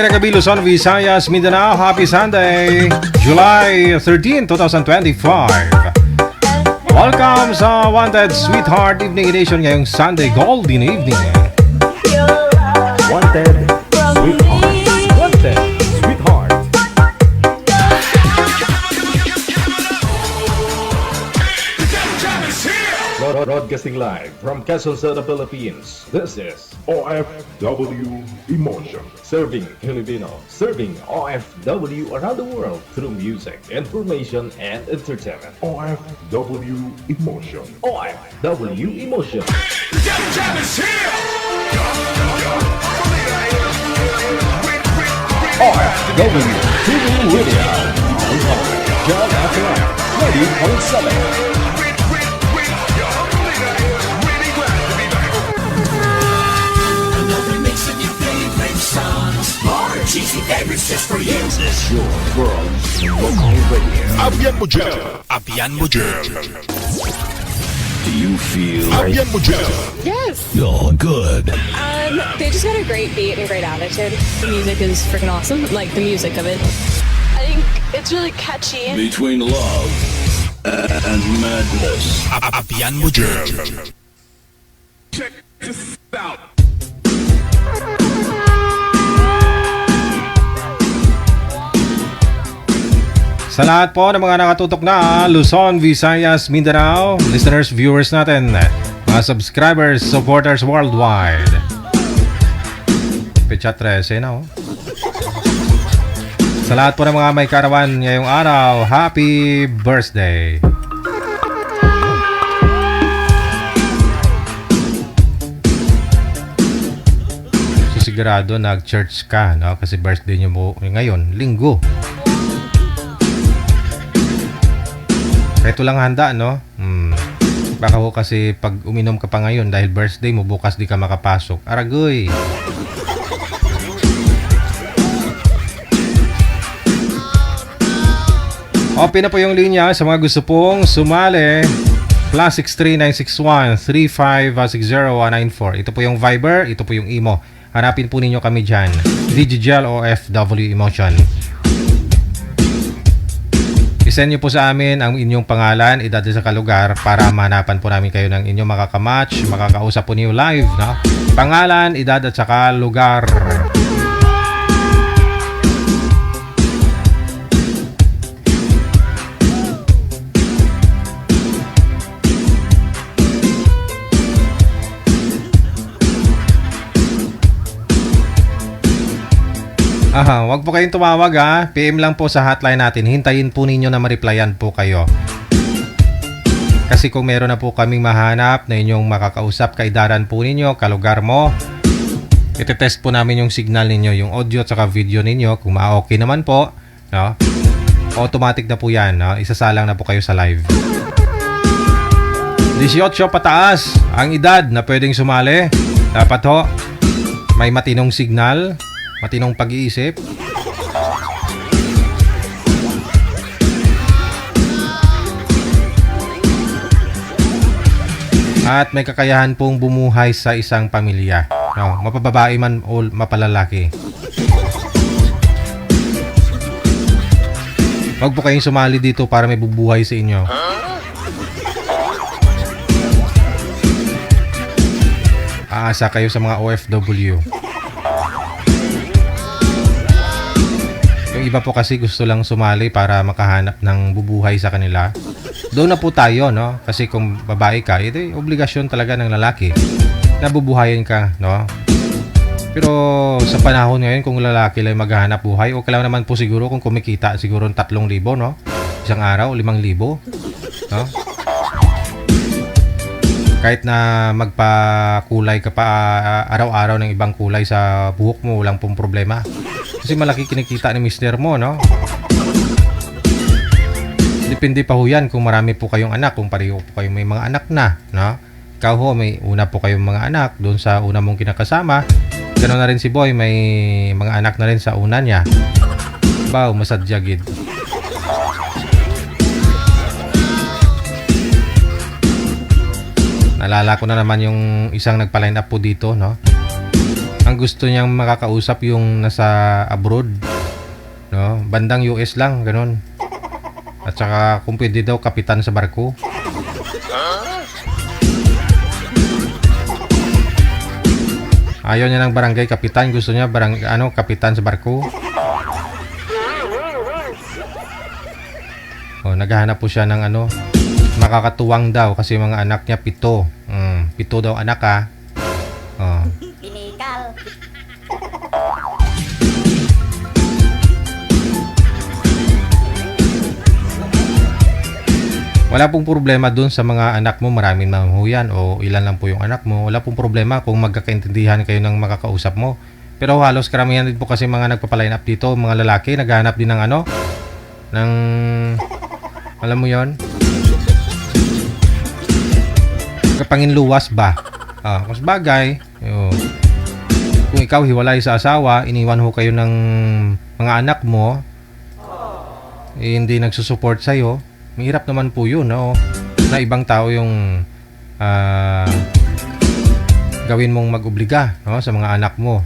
magandang gabi Luzon, Visayas, Mindanao. Happy Sunday, July 13, 2025. Welcome sa Wanted Sweetheart Evening Edition ngayong Sunday Golden Evening. Wanted Sweetheart. Wanted Sweetheart. Broadcasting live from Quezon City, Philippines. This is OFW Emotion. Serving Filipino, serving OFW around the world through music, information, and entertainment. OFW Emotion. OFW Emotion. OFW TV Radio. John FM 90.7. Cheesy favorites just for you. This is your world local radio. Abian mo dyan. Abian mo dyan. Do you feel Abian mo dyan. Yes. You're good. They just got a great beat and great attitude. The music is freaking awesome. Like the music of it. I think it's really catchy. Between love and madness. Abian mo dyan. Check this out. Sa lahat po ng mga nakatutok na Luzon, Visayas, Mindanao, listeners, viewers natin, mga subscribers, supporters worldwide. Pecha 13 na Sa lahat po ng mga may karawan ngayong araw, happy birthday! So sigurado nag-church ka, no? Kasi birthday nyo mo ngayon, linggo. Ito lang handa, no? Baka ho kasi pag uminom ka pa ngayon dahil birthday mo, bukas di ka makapasok. Aragoy! Open na po yung linya sa mga gusto pong sumali. +63961-3560194. Ito po yung Viber, ito po yung Imo. Hanapin po ninyo kami dyan. Digigel OFW Emotion. I-send nyo po sa amin ang inyong pangalan, edad sa kalugar para mahanapan po namin kayo ng inyong makakamatch, makakausap po niyo live, no? Pangalan, edad at saka lugar. Wag po kayong tumawag PM lang po sa hotline natin. Hintayin po ninyo na ma-replyan po kayo. Kasi kung meron na po kaming mahanap na inyong makakausap, kaidaran po ninyo, kalugar mo, itetest po namin yung signal ninyo, yung audio at saka video ninyo. Kung ma-okay naman po, no? Automatic na po yan, no? Isasalang na po kayo sa live. 18 pataas ang edad na pwedeng sumali. Dapat ho, may matinong signal, matinong pag-iisip. At may kakayahan pong bumuhay sa isang pamilya. No, mapababae man o mapalalaki. Huwag po kayong sumali dito para may bubuhay sa inyo. Aasa kayo sa mga OFW. Yung iba po kasi gusto lang sumali para makahanap ng bubuhay sa kanila. Doon na po tayo, no? Kasi kung babae ka, ito yung obligasyon talaga ng lalaki na bubuhayin ka, no? Pero sa panahon ngayon, kung lalaki lang maghahanap buhay, okay lang naman po siguro kung kumikita siguro 3,000, no? Isang araw, 5,000, no? Kahit na magpakulay ka pa araw-araw ng ibang kulay sa buhok mo, walang pong problema. Kasi malaki kinikita ni mister mo, no? Depende pa ho yan kung marami po kayong anak, kung pareho po kayong may mga anak na, no? Ikaw ho, may una po kayong mga anak doon sa una mong kinakasama. Ganoon na rin si Boy, may mga anak na rin sa una niya. Baw, masadyagid. Naalala ko na naman yung isang nagpa-line up po dito, no? ang gusto niyang makakausap yung nasa abroad, no? Bandang US lang, ganun. At saka kung pwede daw kapitan sa barko. Ayaw niya ng barangay kapitan, gusto niya kapitan sa barko. Oh, naghahanap po siya ng makakatuwang daw kasi mga anak niya 7. 7 daw anak Oh. Pinikal. Wala pong problema dun sa mga anak mo, maraming mahuhuyan o ilan lang po yung anak mo. Wala pong problema kung magkakaintindihan kayo ng makakausap mo. Pero halos karamihan din po kasi mga nagpapaline up dito, mga lalaki, naghahanap din ng ng, alam mo yon, kapanginluwas ba? Mas bagay, kung ikaw hiwalay sa asawa, iniwan ho kayo ng mga anak mo, hindi nagsusupport sa'yo, mahirap naman po yun, no? Na ibang tao yung gawin mong mag-obliga, no? Sa mga anak mo,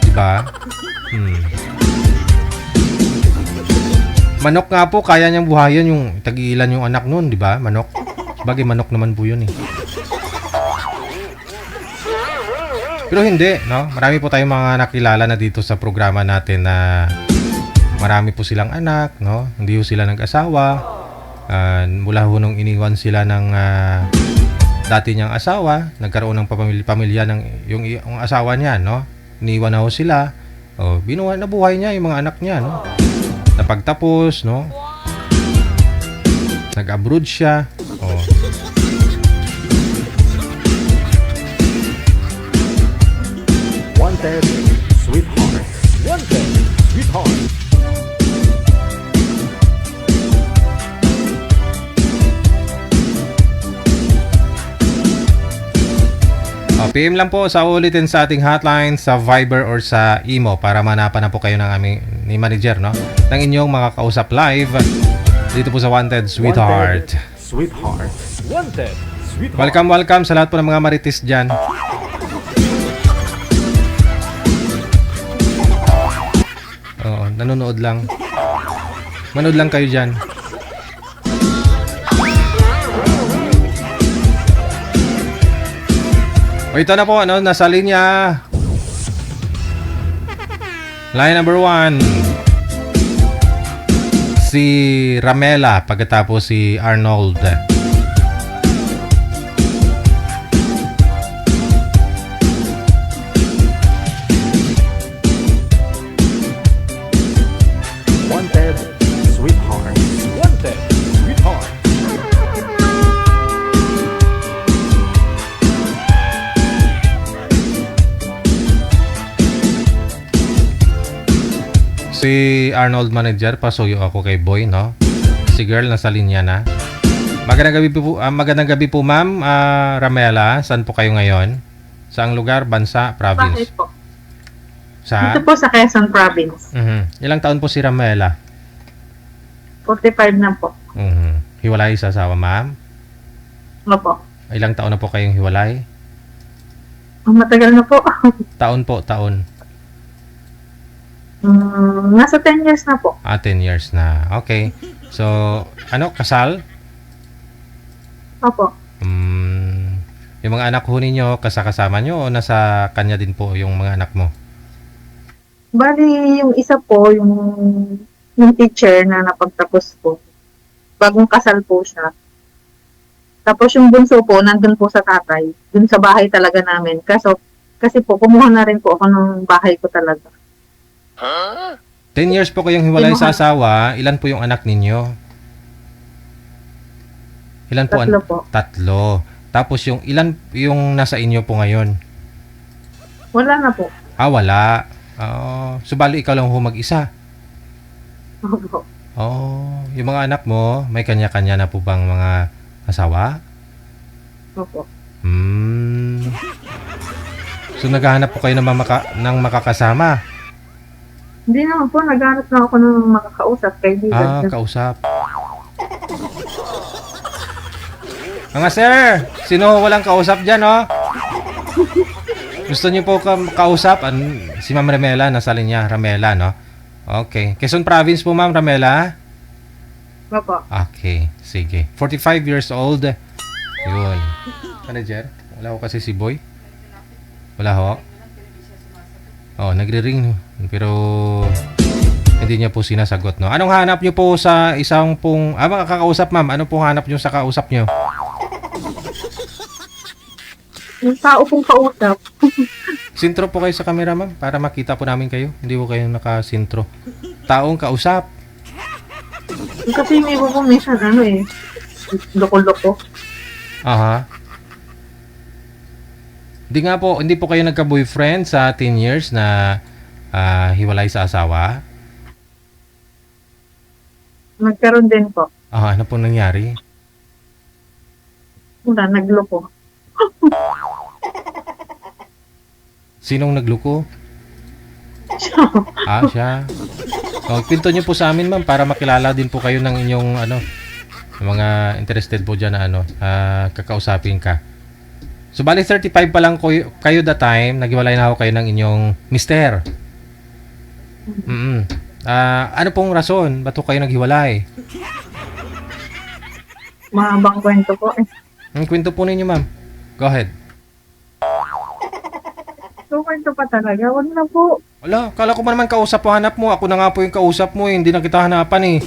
diba? Manok nga po, kaya niyang buhayan yung tag-iilan yung anak nun, diba? Manok. Bagay manok naman po yun eh. Pero hindi, no? Marami po tayong mga nakilala na dito sa programa natin na marami po silang anak, no? Hindi po sila nag-asawa. Mula ho nung iniwan sila ng dati niyang asawa, nagkaroon ng pamilya ng yung asawa niya, no? Iniwan na ho sila. Nabuhay niya yung mga anak niya, no? Napagtapos, no? Nag-abroad siya. Wanted, sweetheart. Wanted, sweetheart. PM lang po sa ulitin sa ating hotline sa Viber or sa Imo para manapan na po kayo ng ni manager, no? Ng inyong makakausap live dito po sa Wanted Sweetheart. Wanted, sweetheart. Wanted, sweetheart. Welcome sa lahat po ng mga marites dyan. Oo, nanonood lang. Manood lang kayo dyan. Ito na po, nasa linya. Line number 1. Si Ramela, pagkatapos si Arnold. Wanted, sweetheart. Wanted, sweetheart. Si Arnold manager, pasuyo ako kay Boy, no? Si girl nasa linya na. Magandang gabi po, ma'am. Ramela, saan po kayo ngayon? Saang lugar, bansa, province? Bakit po? Sa? Dito po sa Quezon Province. Ilang taon po si Ramela? 45 na po. Hiwalay sa asawa, ma'am? Opo. Ilang taon na po kayong hiwalay? Matagal na po. Taon po, taon. Nasa 10 years na po. 10 years na. Okay. So, kasal? Opo. Yung mga anak ho ninyo, kasama nyo o nasa kanya din po yung mga anak mo? Bali, yung isa po, yung teacher na napagtapos po. Bagong kasal po siya. Tapos yung bunso po, nandun po sa tatay. Dun sa bahay talaga namin. Kasi po, kumuha na rin po ako ng bahay ko talaga. 10 years po kayong hiwalay sa asawa. Ilan po yung anak ninyo? Ilan po? Tatlo po. Tatlo. Tapos yung ilan yung nasa inyo po ngayon? Wala na po. Wala. Subali ikaw lang ho mag-isa. Opo. Yung mga anak mo, may kanya-kanya na po bang mga asawa? Opo. So naghahanap po kayo ng makakasama? Hindi naman po, naghanap na ako ng makakausap. Kaibigan. Kausap. Mga sir, sino walang kausap dyan, Gusto niyo po kausap? Si Ma'am Ramela, nasa linya. Ramela, no? Okay. Quezon Province po, Ma'am Ramela? Opo. Okay, sige. 45 years old. Yun. Manager? Wala ko kasi si Boy. Wala ho? Oh, nagre-ring. Pero hindi niya po sinasagot, no? Anong hanap niyo po sa isang pong... mga kakausap, ma'am. Ano pong hanap niyo sa kausap niyo? Yung tao pong kausap. Sintro po kayo sa camera, ma'am, para makita po namin kayo. Hindi po kayo nakasintro. Taong kausap. Kasi yung iba po minsan, loko-loko. Aha. Hindi po kayo nagka-boyfriend sa 10 years na hiwalay sa asawa? Nagkaroon din po. Ano po nangyari? Wala, nagloko. Sinong nagluko? Siya. Pinto niyo po sa amin, ma'am, para makilala din po kayo ng inyong mga interested po dyan na kakausapin ka. So, bali 35 pa lang kayo that time, naghiwalay na ako kayo ng inyong mister. Ano pong rason? Ba't po kayo naghiwalay? Mahabang kwento po. Kwento po ninyo, ma'am. Go ahead. So, kwento pa talaga. Wag na po. Wala, kala ko man naman kausap mo, hanap mo. Ako na nga po yung kausap mo, hindi na kita hanapan eh.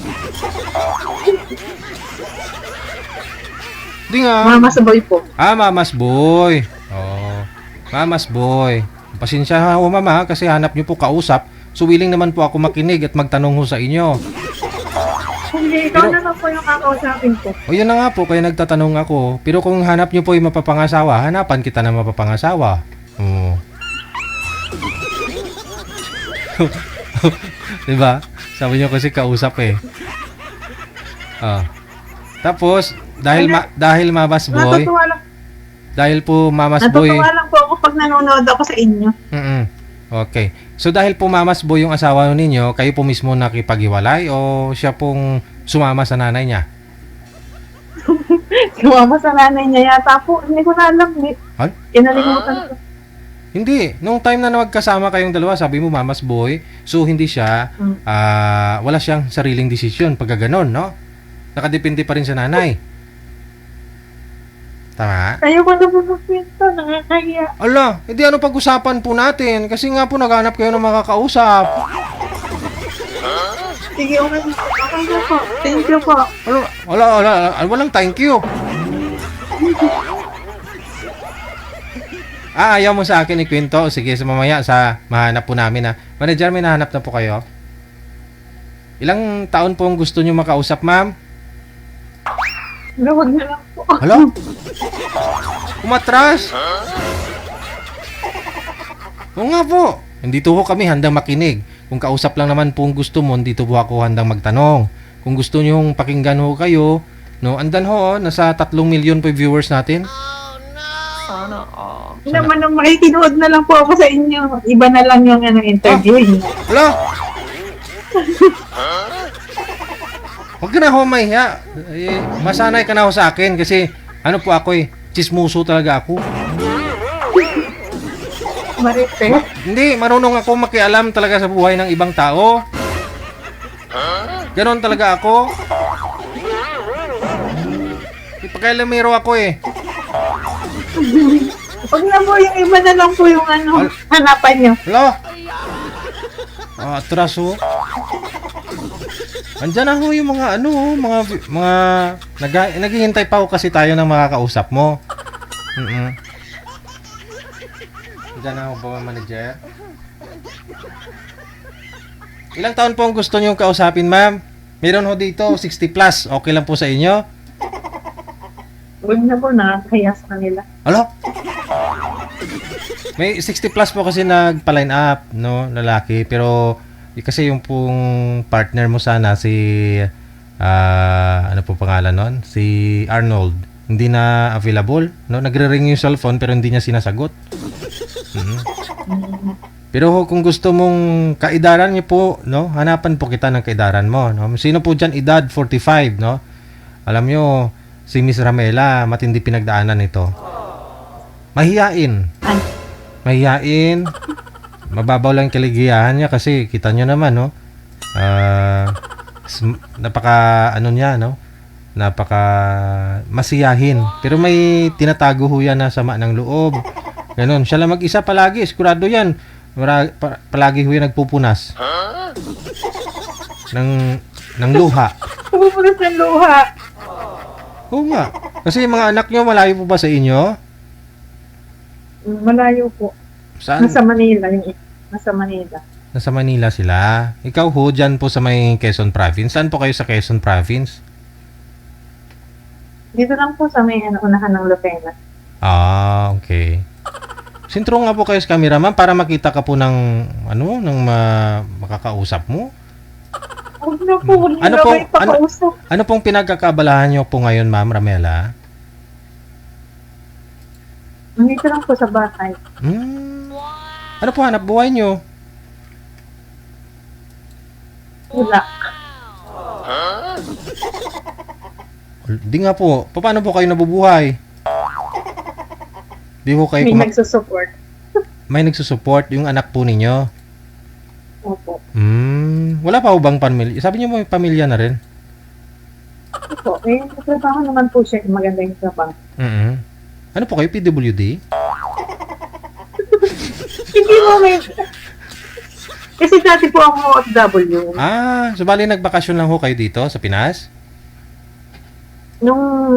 Hindi nga. Mama sa boy po. Mamas boy. Oh, Mamas boy. Pasensya ho, mama, kasi hanap niyo po kausap. So, willing naman po ako makinig at magtanong ho sa inyo. Hindi, ikaw na lang po yung kakausapin ko. O, yun na nga po, kaya nagtatanong ako. Pero kung hanap niyo po yung mapapangasawa, hanapan kita na mapapangasawa. Oh. Diba? Sabi niyo kasi kausap eh. Tapos, dahil Mamas boy, Natutuwa lang. dahil po Mamas boy, Natutuwa lang po ako pag nanonood ako sa inyo. Okay. So dahil po Mamas boy yung asawa ninyo, kayo po mismo nakipaghiwalay o siya pong sumama sa nanay niya? Sumama sa nanay niya yata po. Hindi ko na alam. Huh? Kinalimutan ko. Hindi. Nung time na magkasama kayong dalawa, sabi mo Mamas boy, so hindi siya, wala siyang sariling desisyon pag ganon, no? Nakadepende pa rin sa nanay. Tama? Kayo ko na po magkwento. Nakakaya. Ala, hindi ano pag-usapan po natin? Kasi nga po naghanap kayo ng makakausap. Sige, okay na po. Thank you po. Walang thank you. Ayaw mo sa akin ikwento. Sige, sa mamaya mahanap po namin. Manager, may nahanap na po kayo? Ilang taon po ang gusto nyo makausap, ma'am? Huwag na lang po. Hala? Umatras? Oo nga po. Nandito ho kami handang makinig. Kung kausap lang naman po ang gusto mo, dito po ako handang magtanong. Kung gusto nyo yung pakinggan ho kayo, no, andan ho, nasa 3 million po viewers natin. Naman nung makikinood na lang po ako sa inyo. Iba na lang yung interview. Hala? Huwag ka na ho mahiya. Masanay ka na ho sa akin kasi ano po ako chismoso talaga ako. Marite. Hindi, marunong ako makialam talaga sa buhay ng ibang tao. Ganon talaga ako. Ipagkailamero ako eh. Huwag na po yung iba na lang po yung hanapan nyo. Hello? Atraso. Andiyan na ho yung mga naghihintay pa ho kasi tayo ng makakausap mo. Andiyan na ho ba, manager? Ilang taon po ang gusto nyo kausapin, ma'am? Meron ho dito, 60 plus. Okay lang po sa inyo? Huwag na po, nakakaya sa kanila. Alo? May 60 plus po kasi nagpa-line up, no, lalaki. Pero kasi yung pong partner mo sana si ano po pangalan nun? Si Arnold. Hindi na available, no? Nagre-ring yung cellphone pero hindi niya sinasagot. Pero kung gusto mong kaidaran niyo po, no? Hanapan po kita ng kaidaran mo, no? Sino po diyan edad 45, no? Alam niyo, si Miss Ramela, matindi pinagdaanan ito. Mahiyain. Mahihain. Mababaw lang kaligayahan niya kasi kita nyo naman, no? Napaka, ano niya, no? Napaka masiyahin. Pero may tinatago ho yan na sama ng loob. Ganon. Siya lang mag-isa palagi. Sigurado yan. Palagi ho yan nagpupunas. Ng luha. Pumupunas ng luha. Oo nga. Kasi yung mga anak nyo, malayo po ba sa inyo? Malayo po. Saan? Nasa Manila. Nasa Manila. Nasa Manila sila. Ikaw ho, dyan po sa may Quezon Province. Saan po kayo sa Quezon Province? Dito lang po sa may unahan ng Lucena. Ah, okay. Sintro nga po kayo sa cameraman para makita ka po ng makakausap mo. Huwag na po. Huwag Ano na po- kayo pakausap. Ano pong pinagkakabalahan nyo po ngayon, Ma'am Ramela? Dito lang po sa bahay. Ano po hanap buhay nyo? Wala. Di nga po. Paano po kayo nabubuhay? Di po kayo May nagsusupport. may nagsusupport yung anak po ninyo. Opo. Wala pa ho bang pamilya? Sabi niyo may pamilya na rin. Opo. Eh, trabaho naman po siya. Maganda yung trabaho. Ano po kayo? PWD? Hindi mo may... Kasi dati po ako OFW. Ah, so bali nagbakasyon lang ho kayo dito sa Pinas? Nung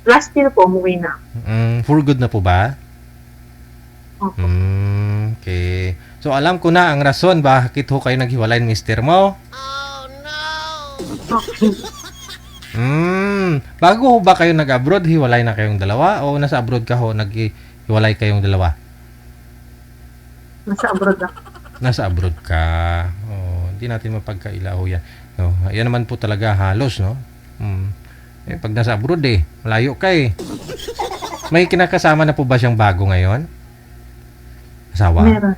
last year po umuwi na. For good na po ba? Opo. Okay. So alam ko na ang rason bakit ho kayo naghiwalay ng mister mo. Okay. Bago ho ba kayo nag-abroad, hiwalay na kayong dalawa? O nasa abroad ka ho, naghiwalay kayong dalawa? Nasa abroad ako. Nasa abroad ka. Oh, hindi natin mapagkailaho yan. No, yan naman po talaga halos, no? Pag nasa abroad malayo ka eh. May kinakasama na po ba siyang bago ngayon? Asawa? Meron.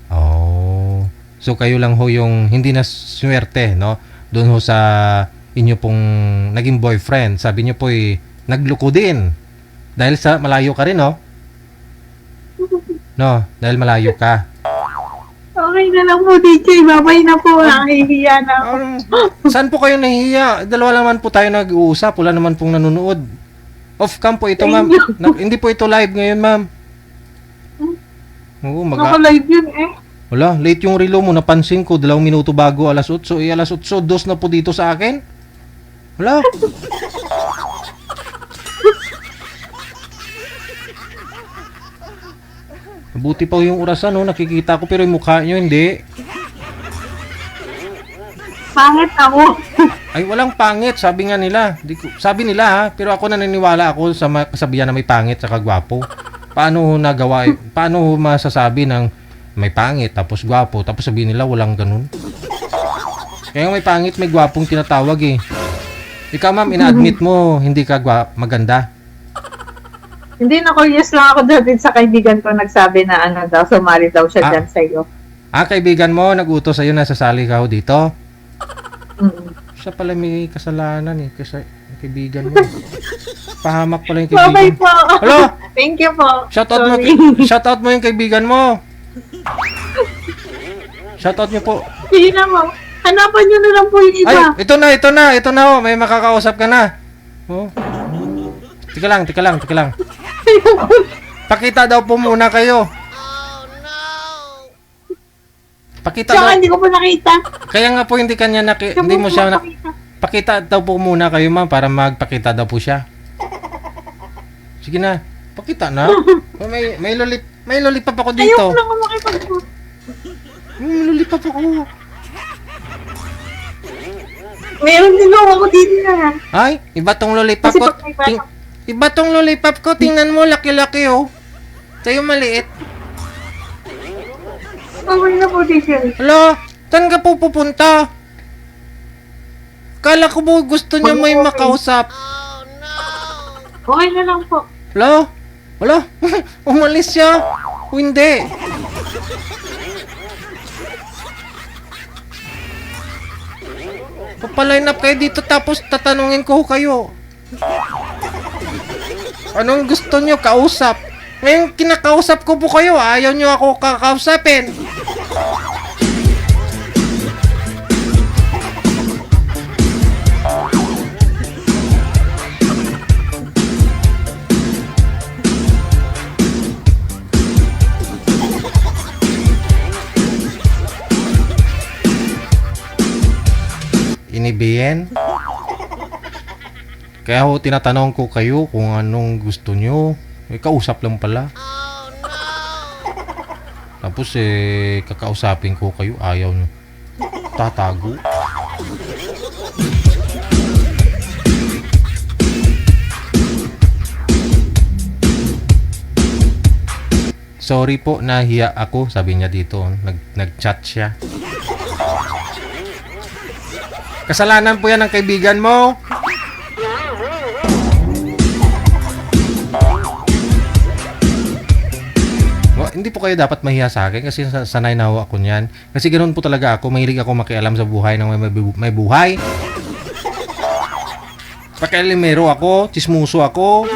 Oh. So kayo lang ho yung hindi na swerte, no? Doon ho sa inyo pong naging boyfriend. Sabi niyo po nagluko din. Dahil sa malayo ka rin, no? No, dahil malayo ka. Okay na lang po, DJ. Babay na po. Nakahihiya na ako. Saan po kayo nahihiya? Dalawa naman po tayo nag-uusap. Wala naman pong nanonood. Off-cam po ito, ma'am. Hindi po ito live ngayon, ma'am. Oo, Naka-live yun Wala, late yung relo mo. Napansin ko, 2 minuto bago alas 8. Alas 8, 2 na po dito sa akin. Wala. Buti pa yung orasan, no? Nakikita ko pero yung mukha nyo hindi. Pangit ako. Ay, walang pangit, sabi nga nila. Sabi nila ha, pero ako naniniwala ako sa kasabihan na may pangit sa kagwapo. Paano ho nagawa? Paano ho masasabi ng may pangit tapos gwapo tapos sabihin nila walang ganun? Kaya may pangit, may gwapong tinatawag eh. Ikaw ma'am, ina-admit mo hindi ka maganda. Hindi, na-curious lang ako dati sa kaibigan ko nagsabi na sumali daw siya dyan sa'yo. Ah, kaibigan mo, nag-utos sa'yo na sasali ka ho dito? Siya pala may kasalanan eh, kasi kaibigan mo. Pahamak pala yung kaibigan. Babay po. Hello? Thank you po. Shoutout mo yung kaibigan mo. Shoutout niyo po. Sige na mo. Hanapan nyo na lang po yung Ay, iba. ito na oh. May makakausap ka na. Oh. Tika lang. Pakita daw po muna kayo. Pakita daw. Tsaka hindi ko po nakita. Kaya nga po hindi kanya hindi mo siya pakita daw po muna kayo ma'am para magpakita daw po siya. Sige na. Pakita na. May lollipop ako dito. Ayoko na ako makipag-post. May lollipop ako. Meron din ako dito na. Ay, iba tong lollipop Kasi ko. pag may bata- Iba tong lollipop ko. Tingnan mo, laki-laki oh. Sa'yo maliit. Okay na po, teacher. Hala, saan ka po pupunta? Kala ko po gusto niya may makausap. Okay na lang po. Hala, umalis siya. O hindi. Papaline up kayo dito tapos tatanungin ko kayo. Anong gusto nyo kausap? Ngayon, kinakausap ko po kayo. Ayaw nyo ako kakausapin. Inibiyen? Kaya ho, tinatanong ko kayo kung anong gusto nyo. Kausap lang pala. Tapos kakausapin ko kayo, ayaw nyo. Tatago. Sorry po, nahiya ako, sabi niya dito. Nag-chat siya. Kasalanan po yan ng kaibigan mo. Hindi po kayo dapat mahiya sa akin kasi sanay na ako niyan. Kasi ganoon po talaga ako. Mahilig ako makialam sa buhay ng may buhay. Pakialimero ako, chismuso ako.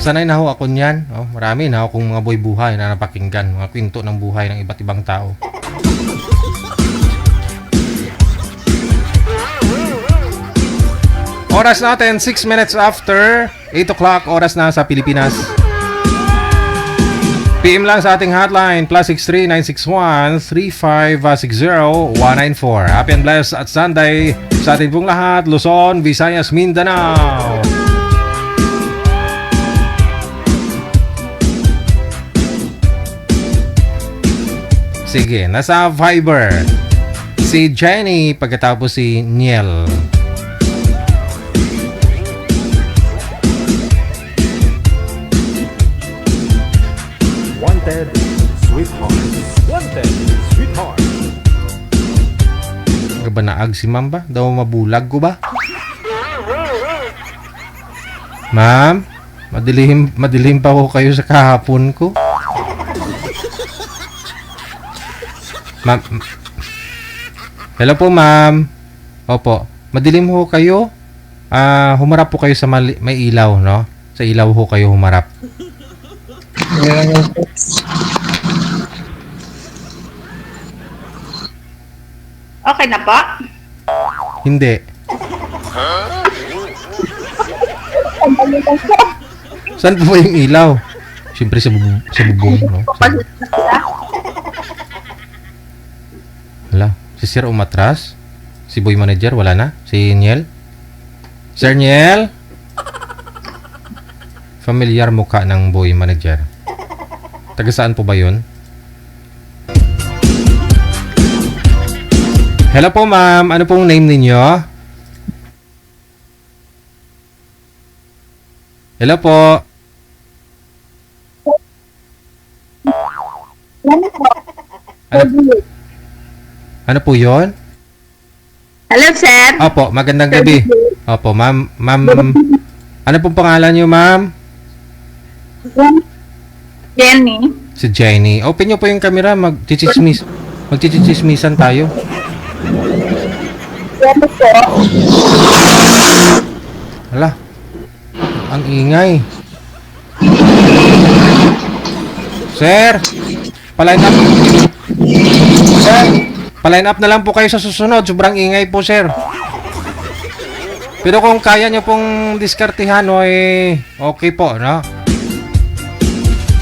Sanay na ho ako niyan. Oh, marami na akong mga buhay na napakinggan. Mga kwento ng buhay ng iba't ibang tao. Oras natin, 6 minutes after 8 o'clock. Oras na sa Pilipinas. PM lang sa ating hotline. +63 961 3560 194. Happy and blessed at Sunday sa ating pong lahat. Luzon, Visayas, Mindanao. Sige, nasa Viber si Jenny pagkatapos si Niel. Wanted, sweetheart. Wanted, sweetheart. Ba naag si ma'am ba? Daw mabulag ko ba? Ma'am, madilim pa ko kayo sa kahapon ko. Ma'am. Hello po, ma'am. Opo. Madilim ho kayo? Humarap po kayo sa may ilaw, no? Sa ilaw ho kayo humarap. Okay na po? Hindi. Saan po yung ilaw? Siyempre sa bubong, no? Wala. Si Sir umatras. Si Boy Manager, wala na. Si Niel. Sir Niel? Familiar mukha ng Boy Manager. Taga saan po ba yun? Hello po, ma'am. Ano pong name ninyo? Hello po. Ano po yun? Hello, sir. Opo, magandang gabi. Opo, ma'am. Ano pong pangalan niyo, ma'am? Jenny. Si Jenny. Open niyo po yung camera. Magchichismisan tayo. Jenny po. Hala. Ang ingay. Sir, paline up. Sir, paline up na lang po kayo sa susunod. Sobrang ingay po, sir. Pero kung kaya nyo pong diskartihan, okay po, no?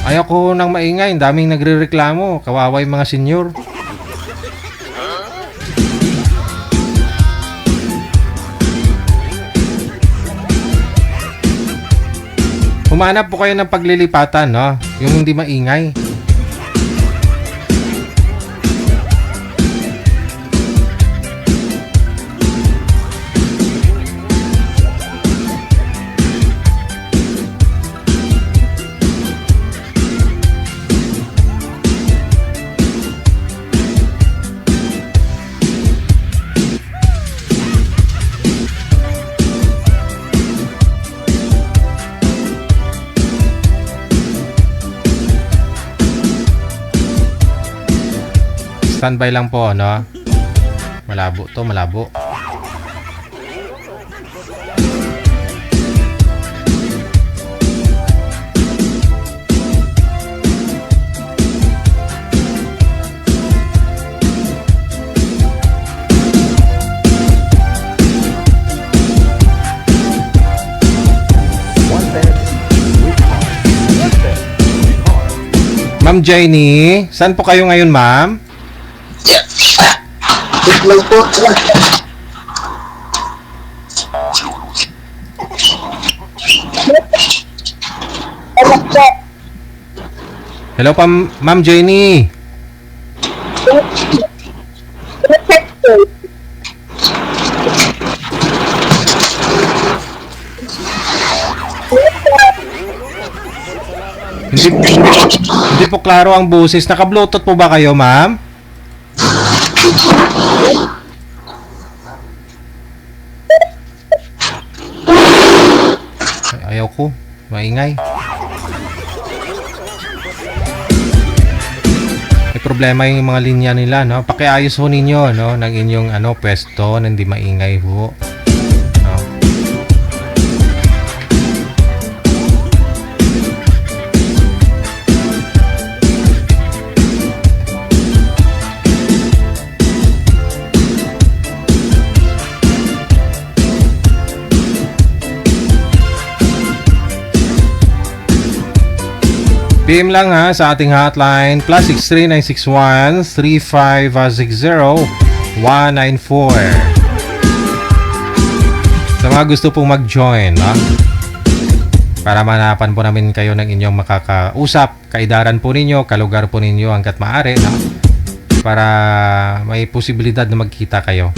Ayaw ko nang maingay. Daming nagre-reklamo. Kawawa yung mga senior. Humanap po kayo ng paglilipatan, no? Yung hindi maingay. Standby lang po, no? Malabo to, malabo. Ma'am Jenny, saan po kayo ngayon, ma'am? Lang po. Hello pa, Ma'am Jenny. Hindi po klaro ang boses. Naka-Bluetooth po ba kayo, ma'am? Ayaw ko. Maingay. May problema yung mga linya nila, no? Pakiayos ho ninyo, no? Ng inyong pwesto na hindi maingay ho. No? PM lang ha sa ating hotline +63961 3560 194. Sa mga gusto pong mag-join, no? Para manapan po namin kayo ng inyong makakausap, kaidaran po ninyo, kalugar po ninyo hanggat maaari, no? Para may posibilidad na magkita kayo.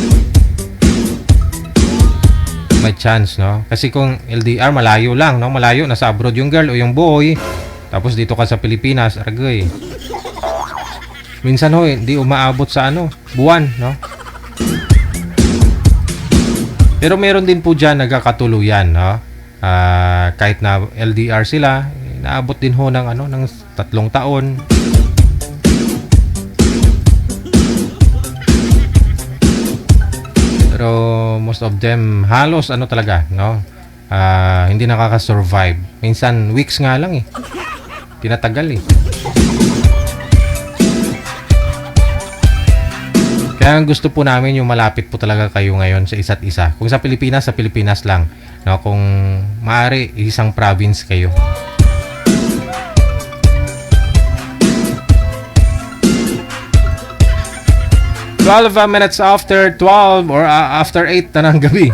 May chance, no? Kasi kung LDR, malayo lang, no? Malayo, nasa abroad yung girl o yung boy. Tapos dito ka sa Pilipinas, aragay. Minsan ho, hindi umaabot sa buwan, no? Pero meron din po dyan nagkakatuluyan, no? Kahit na LDR sila, naabot din ho ng 3 taon. Pero most of them halos talaga, no? Hindi nakaka-survive. Minsan weeks nga lang eh. Tinatagal eh. Kaya ang gusto po namin yung malapit po talaga kayo ngayon sa isa't isa. Kung sa Pilipinas lang. No, kung maaari, isang province kayo. Twelve minutes after 12 or after 8 na ng gabi.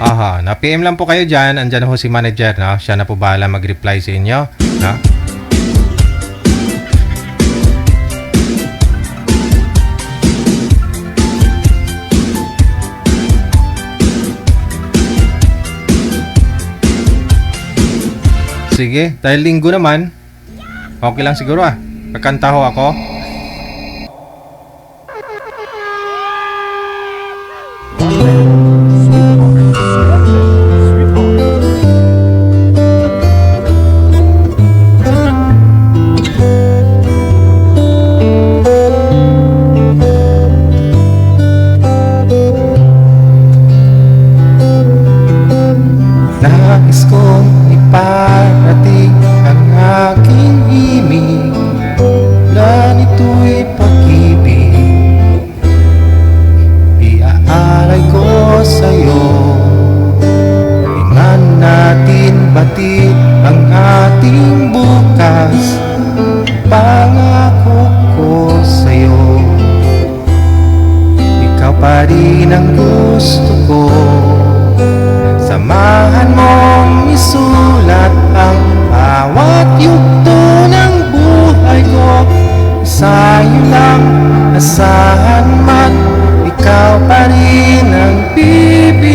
Aha, na-PM lang po kayo dyan. Andyan ho si manager, no? Siya na po bahala mag-reply sa inyo, no? Sige, dahil linggo naman, okay lang siguro Pagkanta ho ako. Nais kong iparating ang aking himig na nito'y pag-ibig. Iaalay ko sa'yo, tingnan natin batid ang ating bukas. Pangako ko sa'yo, ikaw pa rin ang gusto ko. Samahan mong isulat ang bawat yugto ng buhay ko. Sa'yo lang, asahan man, ikaw pa rin ang pipiliin.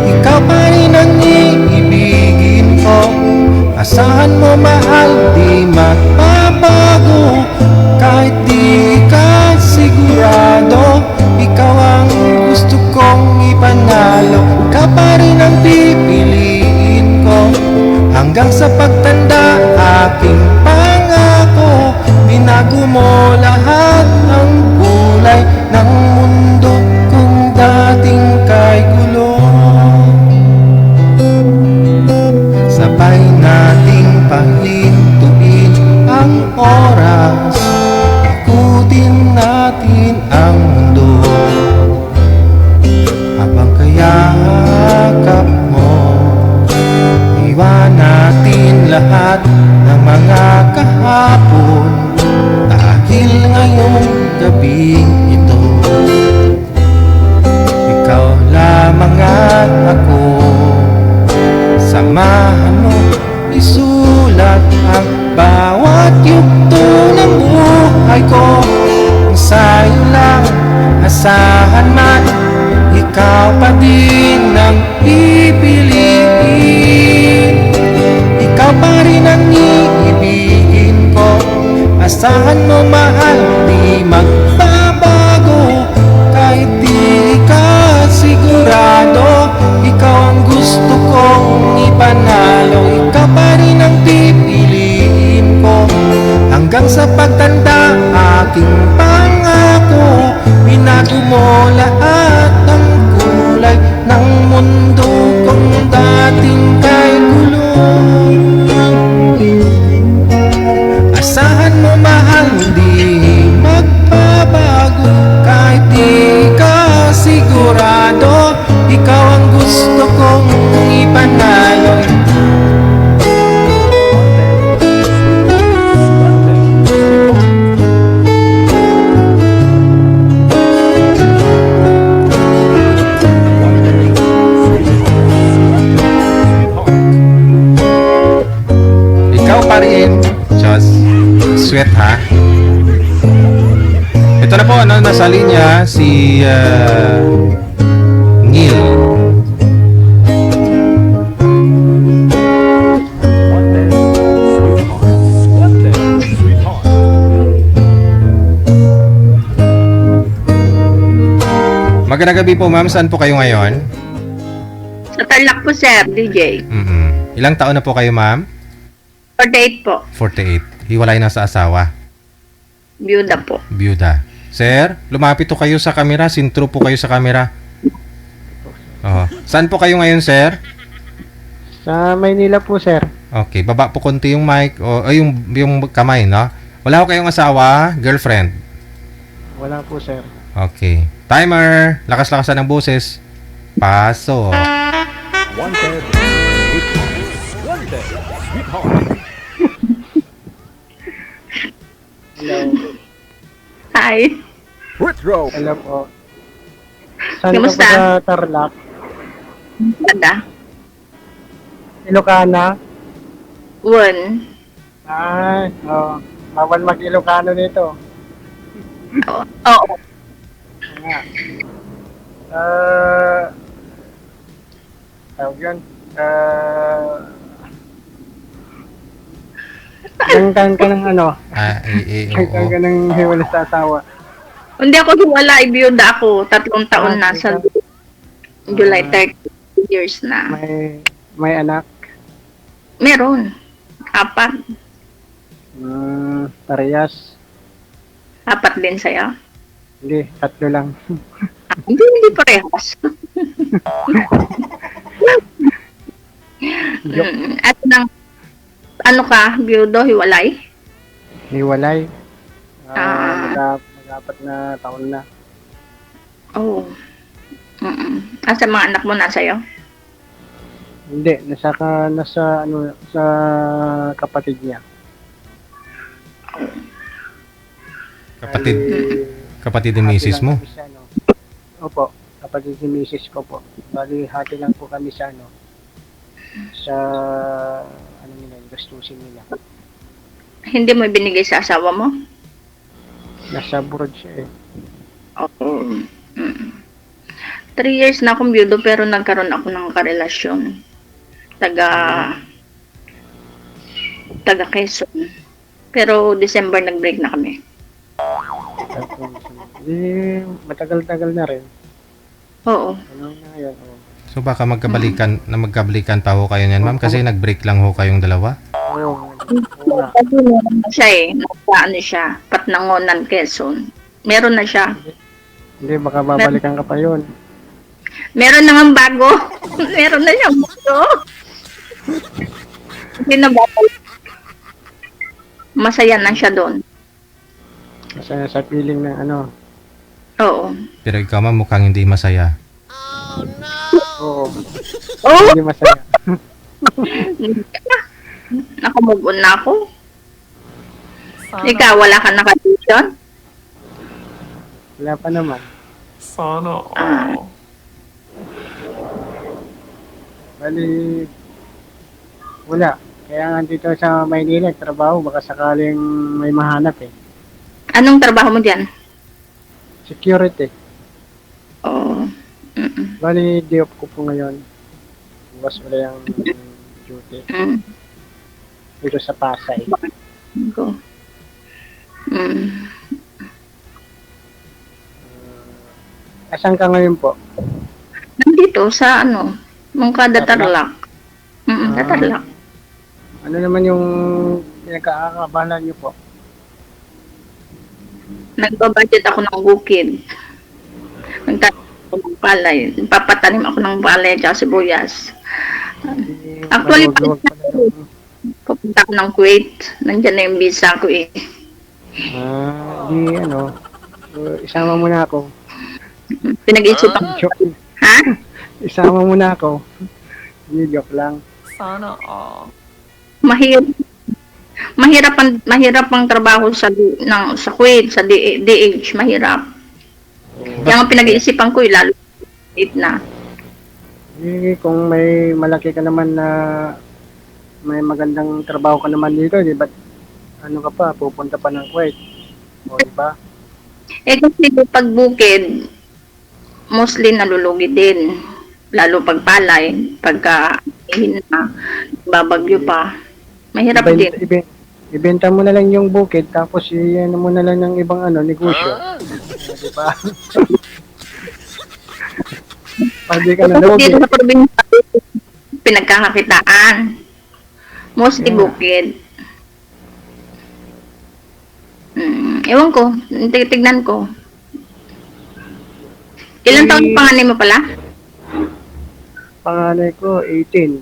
Ikaw pa rin ang iibigin ko. Asahan mo mahal, di magbabago. Kahit di ka sigurado, ikaw ang gusto kong ipanalo. Ikaw pa rin ang pipiliin ko. Hanggang sa pagtanda, aking pangako. Binago mo lahat ng kulay ng mundo kung dating kay gulo. Sabay nating pahintuin ang oras, ikutin natin ang mundo. Habang kayakap mo, iwan natin lahat ng mga kahapon. Dahil ngayong gabing ito, ikaw lamang at ako. Samahan mo, isulat ang bawat yugto ng buhay ko. Kung sa'yo lang, asahan man, ikaw pa din ang pipiliin. Ikaw pa rin ang iibigin ko. Asahan mo mahal, di magbabago. Kahit di ka sigurado, ikaw ang gusto kong ipanalo. Ikaw pa rin ang pipiliin ko. Hanggang sa pagtanda, aking pangako. Binago mo lahat ng kulay ng mundo kung dating kay gulo. Asahan mo mahal, di magbabago. Kahit di ka sigurado, ikaw ang gusto kong ipanalo. Ikaw pa rin, Diyos. Sweet ha. Ito na po, nasa linya si Neil. Magandang gabi po, ma'am. Saan po kayo ngayon? Sa Tarlac po, sir, DJ. Ilang taon na po kayo, ma'am? 48 po. 48. Hiwalay na sa asawa. Byuda po. Byuda. Sir, lumapit to kayo sa camera. Sintro po kayo sa camera. Saan po kayo ngayon, sir? Sa Maynila po, sir. Okay, baba po konti yung mic o yung kamay, no? Wala ko kayong asawa, girlfriend. Wala po, sir. Okay. Timer. Lakas-lakasan ng boses. Paso. Wanted. Wanted. Sweetheart. Hello. Hi. Retro. Hello po. Saan ka po Kamusta? sa Tarlac? Ganda. Ilocana? One. Ay, bawal mag-Ilocano nito. Oo. Nga. Tawag yun. Kangkang ka ng ano? Kangkang ka ng hiwala sa asawa. Hindi ako hiwala, byuda ako. 3 taon na sa July 30 years na. May anak? Meron. 4. Parehas? 4 din sa'yo. Hindi, 3 lang. Hindi parehas. At ano ka, byudo, hiwalay? Hiwalay? Ah. Mag-4 na taon na. Oo. Asa mga anak mo na sa'yo? Hindi, nasa sa kapatid niya. Kapatid ni misis mo? Opo, kapatid ni misis ko po. Bali, hati lang po kami sa sa nila, gastusin nila. Hindi mo binigay sa asawa mo? Nasa abroad siya eh. Oo. 3 years na akong byudo pero nagkaroon ako ng karelasyon. Taga Quezon. Pero December nag-break na kami. Matagal-tagal na rin. Oo. Ano na yun? Oo. So baka magkabalikan pa ho kayo niyan, ma'am, kasi nag-break lang ho kayong dalawa. Oo. Oo nga. Kasi meron na siya ano siya, Patnangonan, Quezon. Meron na siya. Hindi, baka babalikan ka pa yun. Meron naman bago. Meron na siyang bago. Hindi na babalik. Masaya na siya doon. Masaya sa feeling na ano. Oh. Oo. Pero ikaw, ma'am, mukhang hindi masaya. Oo. Oh! Hindi masaya. Nakamove on na ako. Ikaw, wala ka nakadisyon? Wala pa naman. Bali, wala. Kaya nga dito sa Maynila, trabaho, baka sakaling may mahanap eh. Anong trabaho mo dyan? Security. Oo. Bali, day off ko po ngayon. Bukas wala yung duty. Dito sa Pasay. Go. Asan ka ngayon po? Nandito sa Mungkada Tarlac. Sa Tarlac. Ano naman yung pinagkakakabalan niyo po? Nagbabudget ako ng bukid. Nagtatanim ako ng palay. Papatanim ako ng palay at sibuyas. Actually, Maluwag-luwag pala yung- pupunta ako ng Kuwait. Nandiyan na yung visa ko eh. isama mo na ako. Pinag-isipan ko. Joke. Ha? Isama mo na ako. Hindi, joke lang. Mahirap ang trabaho sa Kuwait, sa DH, mahirap. Kaya nga pinag-iisipan ko, lalo na. Kung may malaki ka naman na may magandang trabaho ka naman dito, di ba? Ano ka pa, pupunta pa ng Kuwait. O, di ba? Kasi pag bukid, mostly nalulugi din. Lalo pag palay, pagka babagyo pa. Mahirap din. Ibenta mo na lang yung bukid, tapos iyan mo na lang ng ibang negosyo. Di ba? Pwede ka na Dito lugi. sa probinsya, pinagkakakitaan. Mostly bukid. Ewan ko, tignan ko. Ilang taon panganay mo pala? Panganay ko, 18.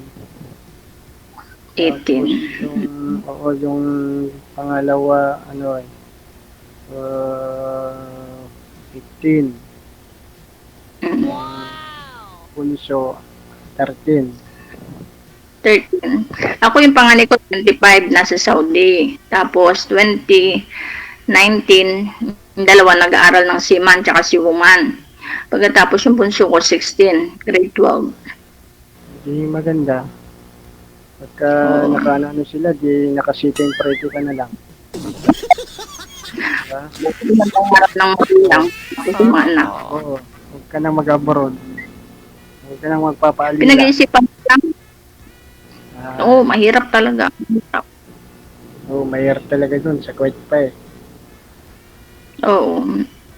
18. Yung pangalawa, 15. Punso, 13. 13. Ako yung panganay ko, 25, nasa Saudi. Tapos, 2019, yung dalawa nag-aaral ng seaman tsaka si woman. Pagkatapos yung bunso ko, 16, grade 12. Di maganda. Pagka nakaano sila, di nakasiting pretty ka na lang. Diba? Hindi na pangarap ng magulang. Kasi mga anak. Oo. Huwag ka nang mag-abroad. Huwag ka nang magpapaalila. Pinag-iisipan ko lang. Ah, Oo, mahirap talaga. mahirap talaga dun. Sa Kuwait pa eh. Oo.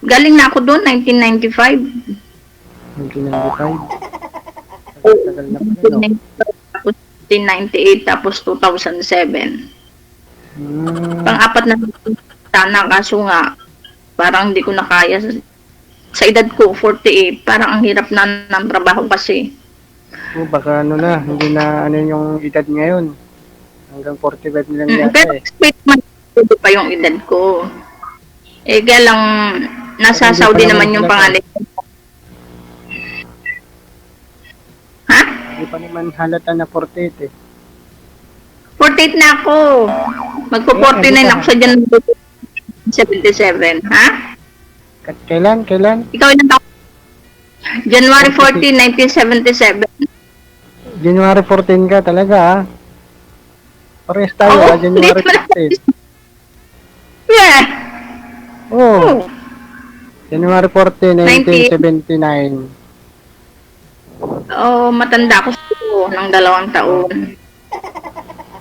Galing na ako doon, 1995. 1995. Tagal na pala, no? 1998, tapos 2007. Pang-apat na sana, kaso nga, parang hindi ko na kaya. Sa edad ko, 48, parang ang hirap na ng trabaho kasi. Baka hindi na yung edad ngayon. Hanggang 45 nilang yata Pero eh. expect man pa yung edad ko. Kaya lang, nasa Hindi Saudi pa naman naman yung sila pangalan. Ha? Hindi pa naman halata na 48 eh. 48 na ako. Magpo-49 ako sa January 77. Ha? Kailan? Ikaw ilang taon? January 14, 1977. January 14 ka talaga ah. Parehas tayo Oo, January hindi ko na- 14. Yeah. Oo. January 14, 1979. Oh, matanda ko siguro ng 2 taon.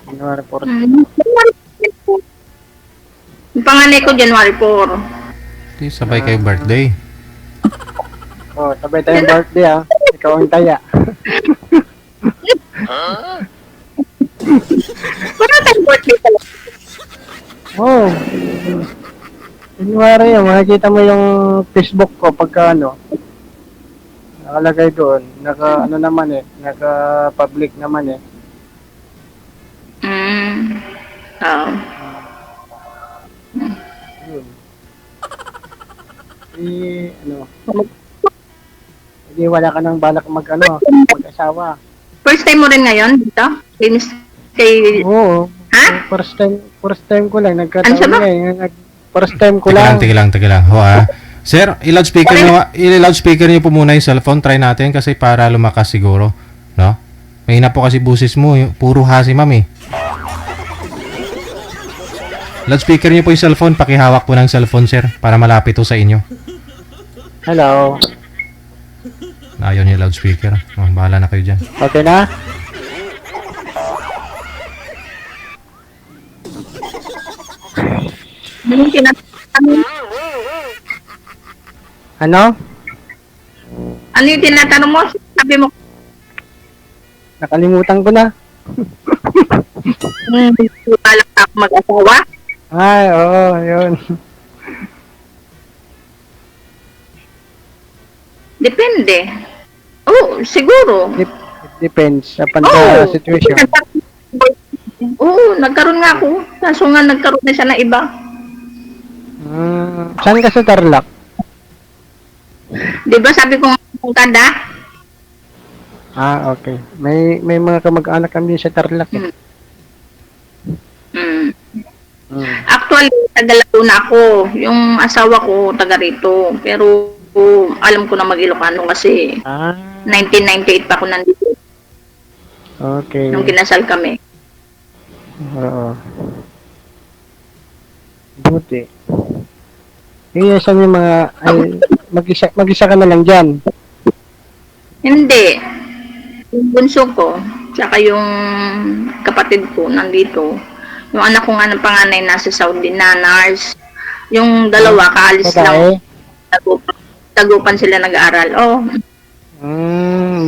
January 14. January 4. Yung panganay ko, January 4. Di, sabay kayo birthday. Oh, sabay tayong birthday ah. Ikaw ang taya. Wala tayong birthday talaga. Oh. January yun, makikita mo yung Facebook ko pagka ano. Nakalagay doon. Naka ano naman eh. Naka public naman eh. Oo. Yun. Ano. Hindi wala ka nang balak mag-asawa. First time mo rin ngayon dito? Linis kay... Oo. Ha? First time ko lang. Ano Nagkataon siya ba? First time ko Teka lang. lang. Ho, Sir, i-loudspeaker niyo po muna yung cellphone. Try natin kasi para lumakas siguro. No? Mahina po kasi busis mo. Puro hasi, ma'am eh. Loudspeaker niyo po yung cellphone. Pakihawak po ng cellphone, sir. Para malapit to sa inyo. Hello. Ayaw niyo loudspeaker. Bahala na kayo dyan. Okay na? Yung tinatanong, Ano? ano yung tinatanong mo? Sabi mo, Nakalimutan ko na. balak ako mag-asawa? Ay, oo, yun. Depende. Oo, siguro. It depends sa panta situation. Oo, nagkaroon nga ako. Kaso nga nagkaroon na siya ng iba. Saan ka sa Tarlac? Di ba sabi ko nga kada? Ah, okay. May mga kamag-anak kami sa Tarlac eh. Hmm. Actually, taga Laguna ako. Yung asawa ko, taga rito. Pero alam ko na mag-Ilocano kasi Ah, 1998 pa ako nandito. okay. Nung kinasal kami. Oo. Buti. Saan yung mga, mag-isa ka na lang dyan. Hindi. Yung bunso ko, tsaka yung kapatid ko nandito. Yung anak ko nga ng panganay nasa Saudi na nurse. Yung dalawa, kaalis lang. Tagupan sila nag-aaral. Oh,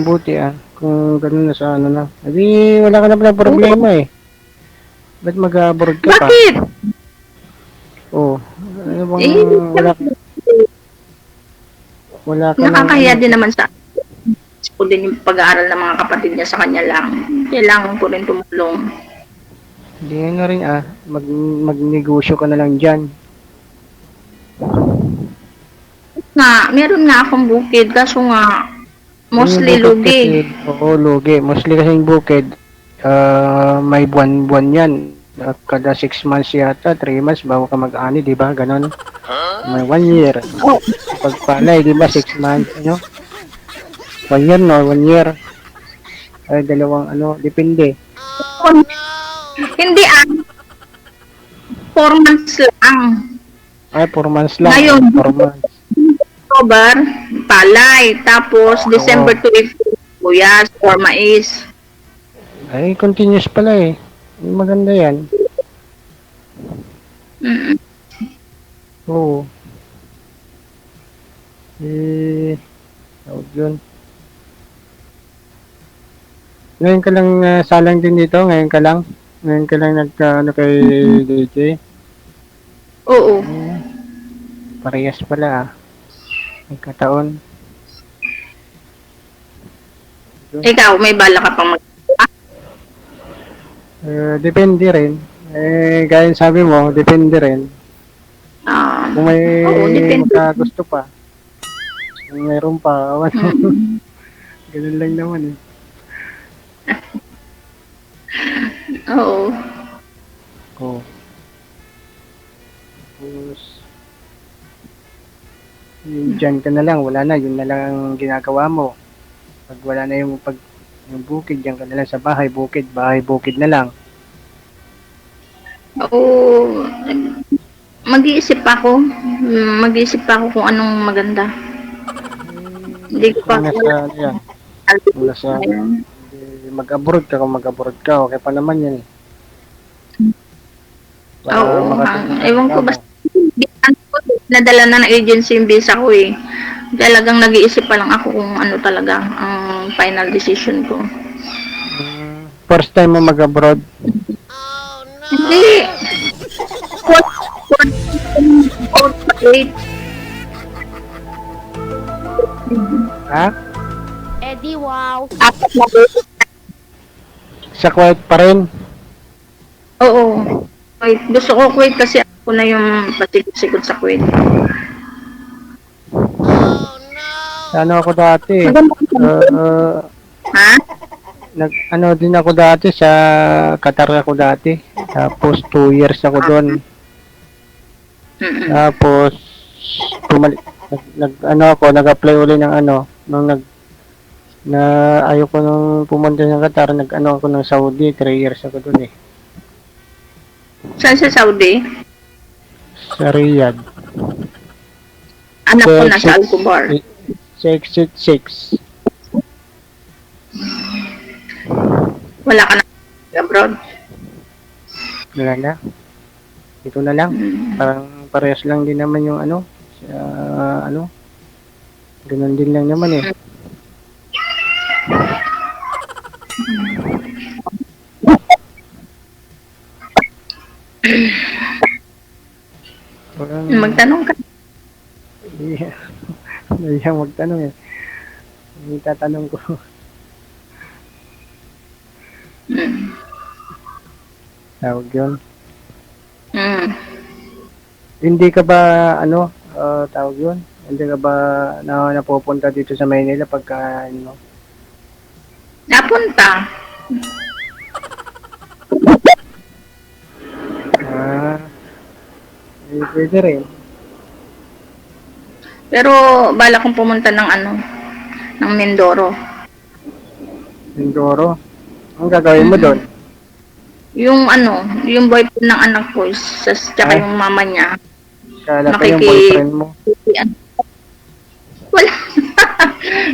Buti ah. Kung ganun na sa ano na. Hindi, wala ka na pala problema eh. Ba't mag-abroad ka pa? bakit? Oh. Ano bang, Eh, wala ka nakakahiya din naman sa ko din yung pag-aaral ng mga kapatid niya sa kanya lang. Kailangan ko rin tumulong. Hindi nga rin ah. Magnegosyo ka na lang dyan. Meron nga akong bukid, kaso nga, mostly Yung bukid lugi. kasi, oo, lugi. Mostly kasi yung bukid, may buwan-buwan yan. Kada 6 months yata, 3 months bago ka mag-ani, di ba? Ganon. May 1 year. Pag palay, di ba? 6 months, ano? 1 year, no? 1 year. Ay, dalawang, depende. Hindi 4 months lang. Ay, 4 months lang. Ngayon. 4 months. October, palay. Tapos, December to April, buyas or mais. Ay, continuous pala eh. Maganda yan. Oo. Tawag yun. Ngayon ka lang salang din dito? Ngayon ka lang? Ngayon ka lang kay DJ? Oo. Parehas pala ah. Nagkataon. Ikaw, may bala ka pang Depende rin. Gaya sabi mo, depende rin. Kung may depende. makagusto pa. Kung mayroon pa, ganun lang naman eh. Oo. Oo. Tapos, dyan ka na lang, wala na, yun na lang ang ginagawa mo. Pag wala na yung bukid, dyan ka na lang sa bahay, bukid na lang. Oo. Mag-iisip ako. Mag-isip pa ako kung anong maganda. Hindi ko pa Kung nasa, ano yan, kung nasa, mag-abroad ka, kung mag-abroad ka, okay pa naman yan eh. Para Oo, makatulong ewan ka ko mo. basta nadala na ng agency yung visa ko eh. Talagang nag-iisip pa lang ako kung ano talaga ang final decision ko. First time mo mag-abroad, Hindi. Wait. ha? Eddie, wow. Apat na wait. Sa Kuwait pa rin? Oo. Wait, gusto ko Kuwait kasi ako na yung pasikot-sikot sa Kuwait. Ano ako dati? Ha? Ano din ako dati sa Qatar ako dati. Tapos 2 years ako doon. Mm-mm. Tapos nag-apply uli ng nung na ayoko nung pumunta ng Qatar, ako ng Saudi, 3 years ako doon eh. Saan sa Saudi? Sa Riyadh. Anak ko nasa Al-Kubar. Sa Exit 6. Wala ka na abroad. Wala na. Ito na lang. Parang parehas lang din naman yung ganun din lang naman eh. Parang, Magtanong ka. iya. Iya magtanong eh. Hindi tatanong ko. Tawag yun. Mm. Hindi ka ba, tawag yun? Hindi ka ba napupunta dito sa Maynila pagka, Napunta. Pwede rin. Pero bala kong pumunta ng Mindoro. Mindoro. Ang gagawin mo doon? Yung boyfriend ng anak ko, tsaka yung mama niya. Kala ko yung boyfriend mo. Wala.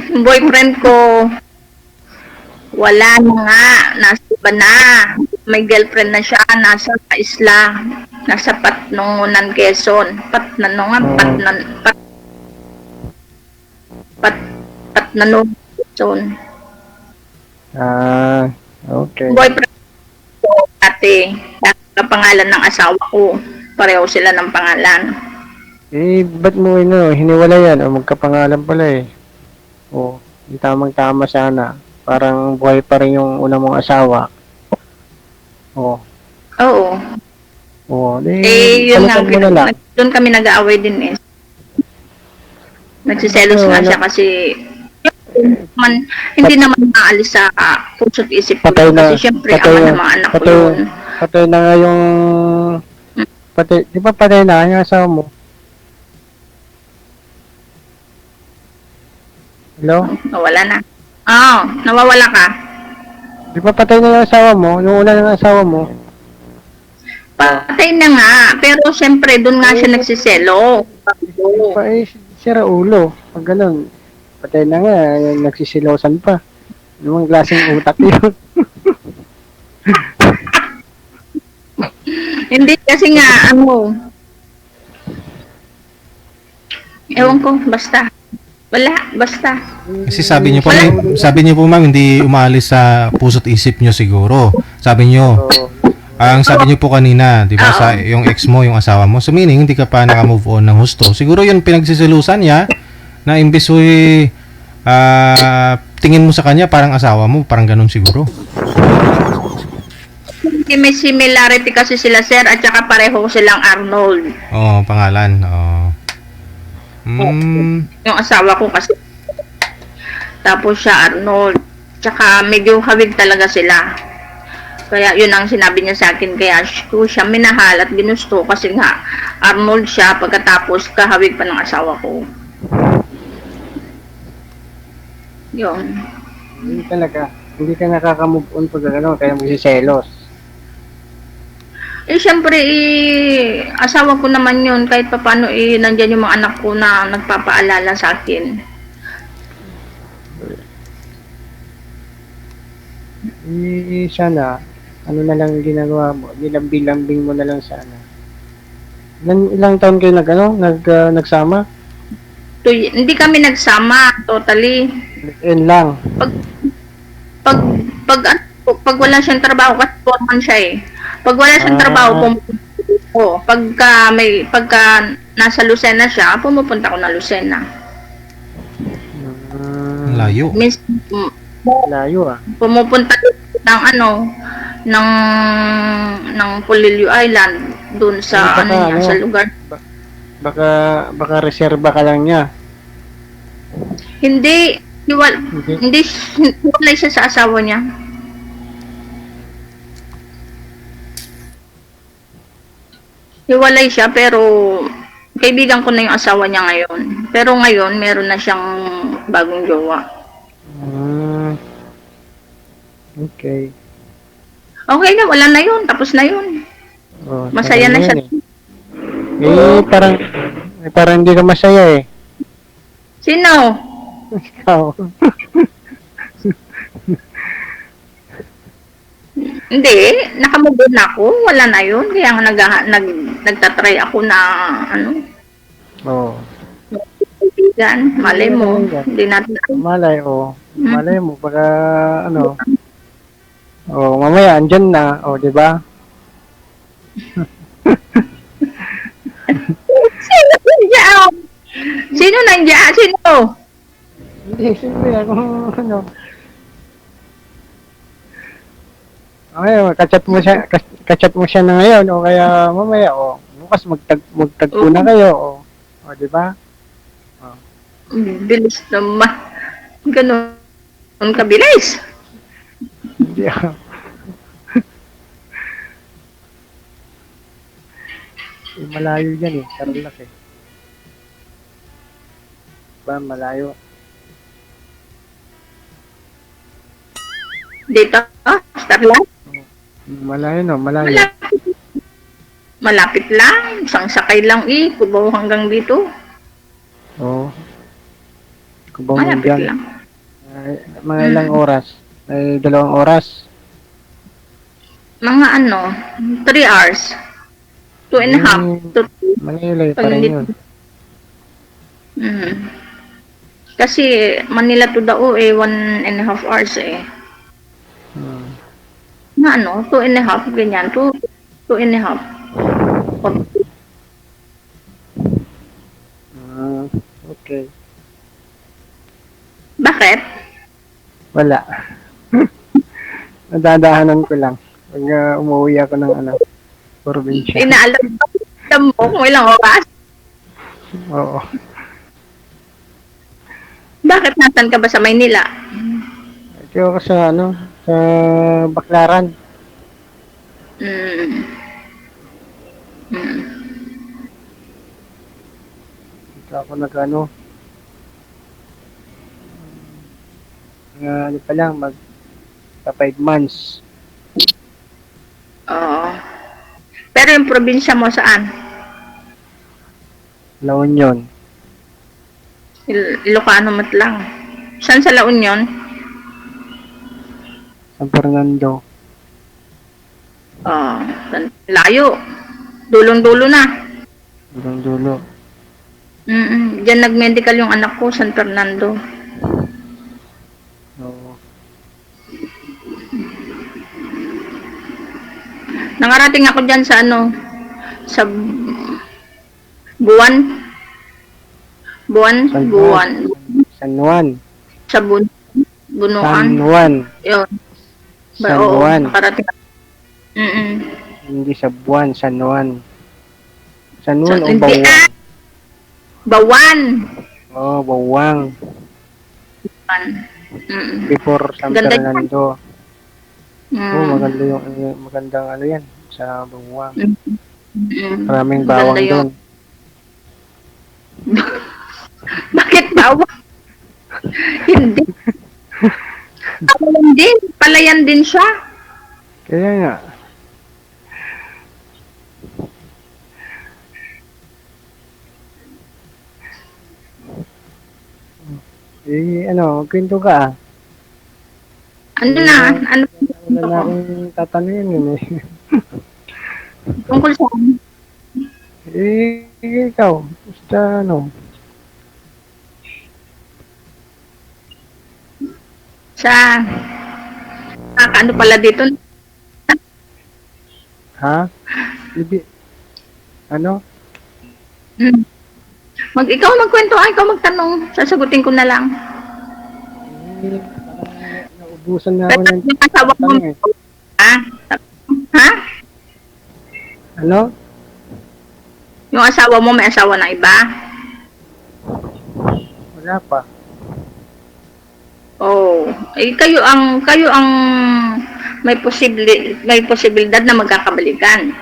Yung boyfriend ko, wala na nga. Nasa iba na. May girlfriend na siya. Nasa isla. Nasa Patnongunan, Quezon. Patnanong, Quezon. Okay. Boyfriend ko, ate. Ang pangalan ng asawa ko. Pareho sila ng pangalan. Ba't mo hiniwala yan? O magkapangalan pala eh. O, tamang-tama sana. Parang buhay pa rin yung una mong asawa. O. Oo. O, Yun nga. palitan mo na lang. Doon kami nag-aaway din eh. Nagsiselos nga siya kasi hindi naman maalis sa puso't isip ko. Kasi syempre, ama ng mga anak ko yun. Patay na nga yung... di ba patay na yung asawa mo? Hello? Nawala na. Nawawala ka. Di ba patay na yung asawa mo? Yung una ng asawa mo? Patay na nga. Pero syempre, doon nga siya nagsiselo. Sira ulo. Pag ganun, patay na nga, nagsisilosan pa. Anong klaseng utak yun? Hindi, kasi nga, ewan ko, basta. Wala, basta. Kasi sabi niyo po ma'am, hindi umaalis sa puso't isip niyo siguro. Sabi niyo, ang sabi niyo po kanina, 'di ba, sa yung ex mo, yung asawa mo. So meaning hindi ka pa naka-move on ng husto. Siguro 'yun pinagsisilusan niya na imbes tingin mo sa kanya parang asawa mo, parang ganun siguro. May similarity kasi sila, sir, at saka pareho silang Arnold. Oo, pangalan. Oo. Yung asawa ko kasi. Tapos siya Arnold. Tsaka medyo hawig talaga sila. Kaya yun ang sinabi niya sa akin. Kaya siya minahal at ginusto kasi nga Arnold siya pagkatapos kahawig pa ng asawa ko. Yun. Hindi talaga. Hindi ka nakaka-move on pag gano'n, kaya magsiselos. Siyempre, asawa ko naman yun. Kahit pa paano, nandyan yung mga anak ko na nagpapaalala sa akin. Sana, ano na lang ginagawa mo, nilambing-lambing mo na lang sana. Ilang taon kayo nagsama? Hindi kami nagsama, totally. Yun lang. Pag, pag wala siyang trabaho, kasi foreman siya eh. Pag wala siyang trabaho, pumupunta ko. Pagka nasa Lucena siya, pumupunta ko na Lucena. Layo. Minsan, Layo ah. pumupunta ng ng Polillo Island doon sa sa lugar. Baka reserba ka lang niya. Hindi hiwalay siya sa asawa niya. Hiwalay siya pero kaibigan ko na yung asawa niya ngayon. Pero ngayon meron na siyang bagong jowa. Okay. Okay na, wala na yun. Tapos na yun. Oh, Masaya na siya. Parang hindi ka masaya eh. Sino? Ikaw. Hindi, nakamove on na ako. Wala na yun. Kaya nga nagtatry ako na Oo. kaibigan. Malay mo. Hindi natin Malay mo, baka mamaya andyan na, di ba? Sino nandiyan? Sino nandiyan? Sino? Hindi, siyempre ako, Okay, kachat mo siya na ngayon, o kaya mamaya, bukas magtagpo na kayo, di ba? Bilis naman. Ganun kabilis. Hindi ako. Malayo yan eh, Tarlac eh. Ba, malayo. Dito? Starlight? Malayo no, malayo. Malapit lang. Isang sakay lang Cubao hanggang dito. Oo. Cubao Malapit hanggang. lang. Mga ilang oras? Ay, 2 oras? Mga 3 hours. 2 and a half. Manila pa rin yun. Kasi Manila to Dao 1 and a half hours eh. Na 2 and a half, ganyan. 2 and a half. Okay. Bakit? Wala. Nadadahanan ko lang. Pag umuwi ako ng probinsya. Inaalam mo kung ilang oras? Oo. Bakit nasan ka ba sa Maynila? Ito ako sa sa Baclaran. Ito ako pa lang, sa 5 months. Oo. Pero yung probinsya mo saan? La Union. Ilocano mat lang. Saan sa La Union? San Fernando. Layo. Dulong-dulo na. Dulo. Diyan nag-medical yung anak ko, San Fernando. Oo. Nakarating ako dyan sa sa Buwan. San Juan. Sa Bunuan. San Juan. Yun. San Juan. Nakarating. Hindi sa Buwan, San Juan. San Juan o Hindi, Bawang? Bawan. Oh, Bawang. Before San Ganda Fernando. yan. Oh, magandang yan sa Bawang. Maraming bawang Ganda yun. doon. Bakit bawang? Hindi. Palayan din siya. Kaya nga. Ano, kwento ka. Ano na? Ano Wala na akong tatanungin yun eh. tungkol sa Ikaw, basta ano. sa ano pala dito? Ha? Ano? Hmm. Ikaw magkwento, ikaw magtanong. Sasagutin ko na lang. Naubusan na ako ng Yung asawa mo, tanong eh. ha? Ha? Ano? Yung asawa mo may asawa na iba? Wala pa. Oh, kayo ang may posibilidad na magkakabalikan.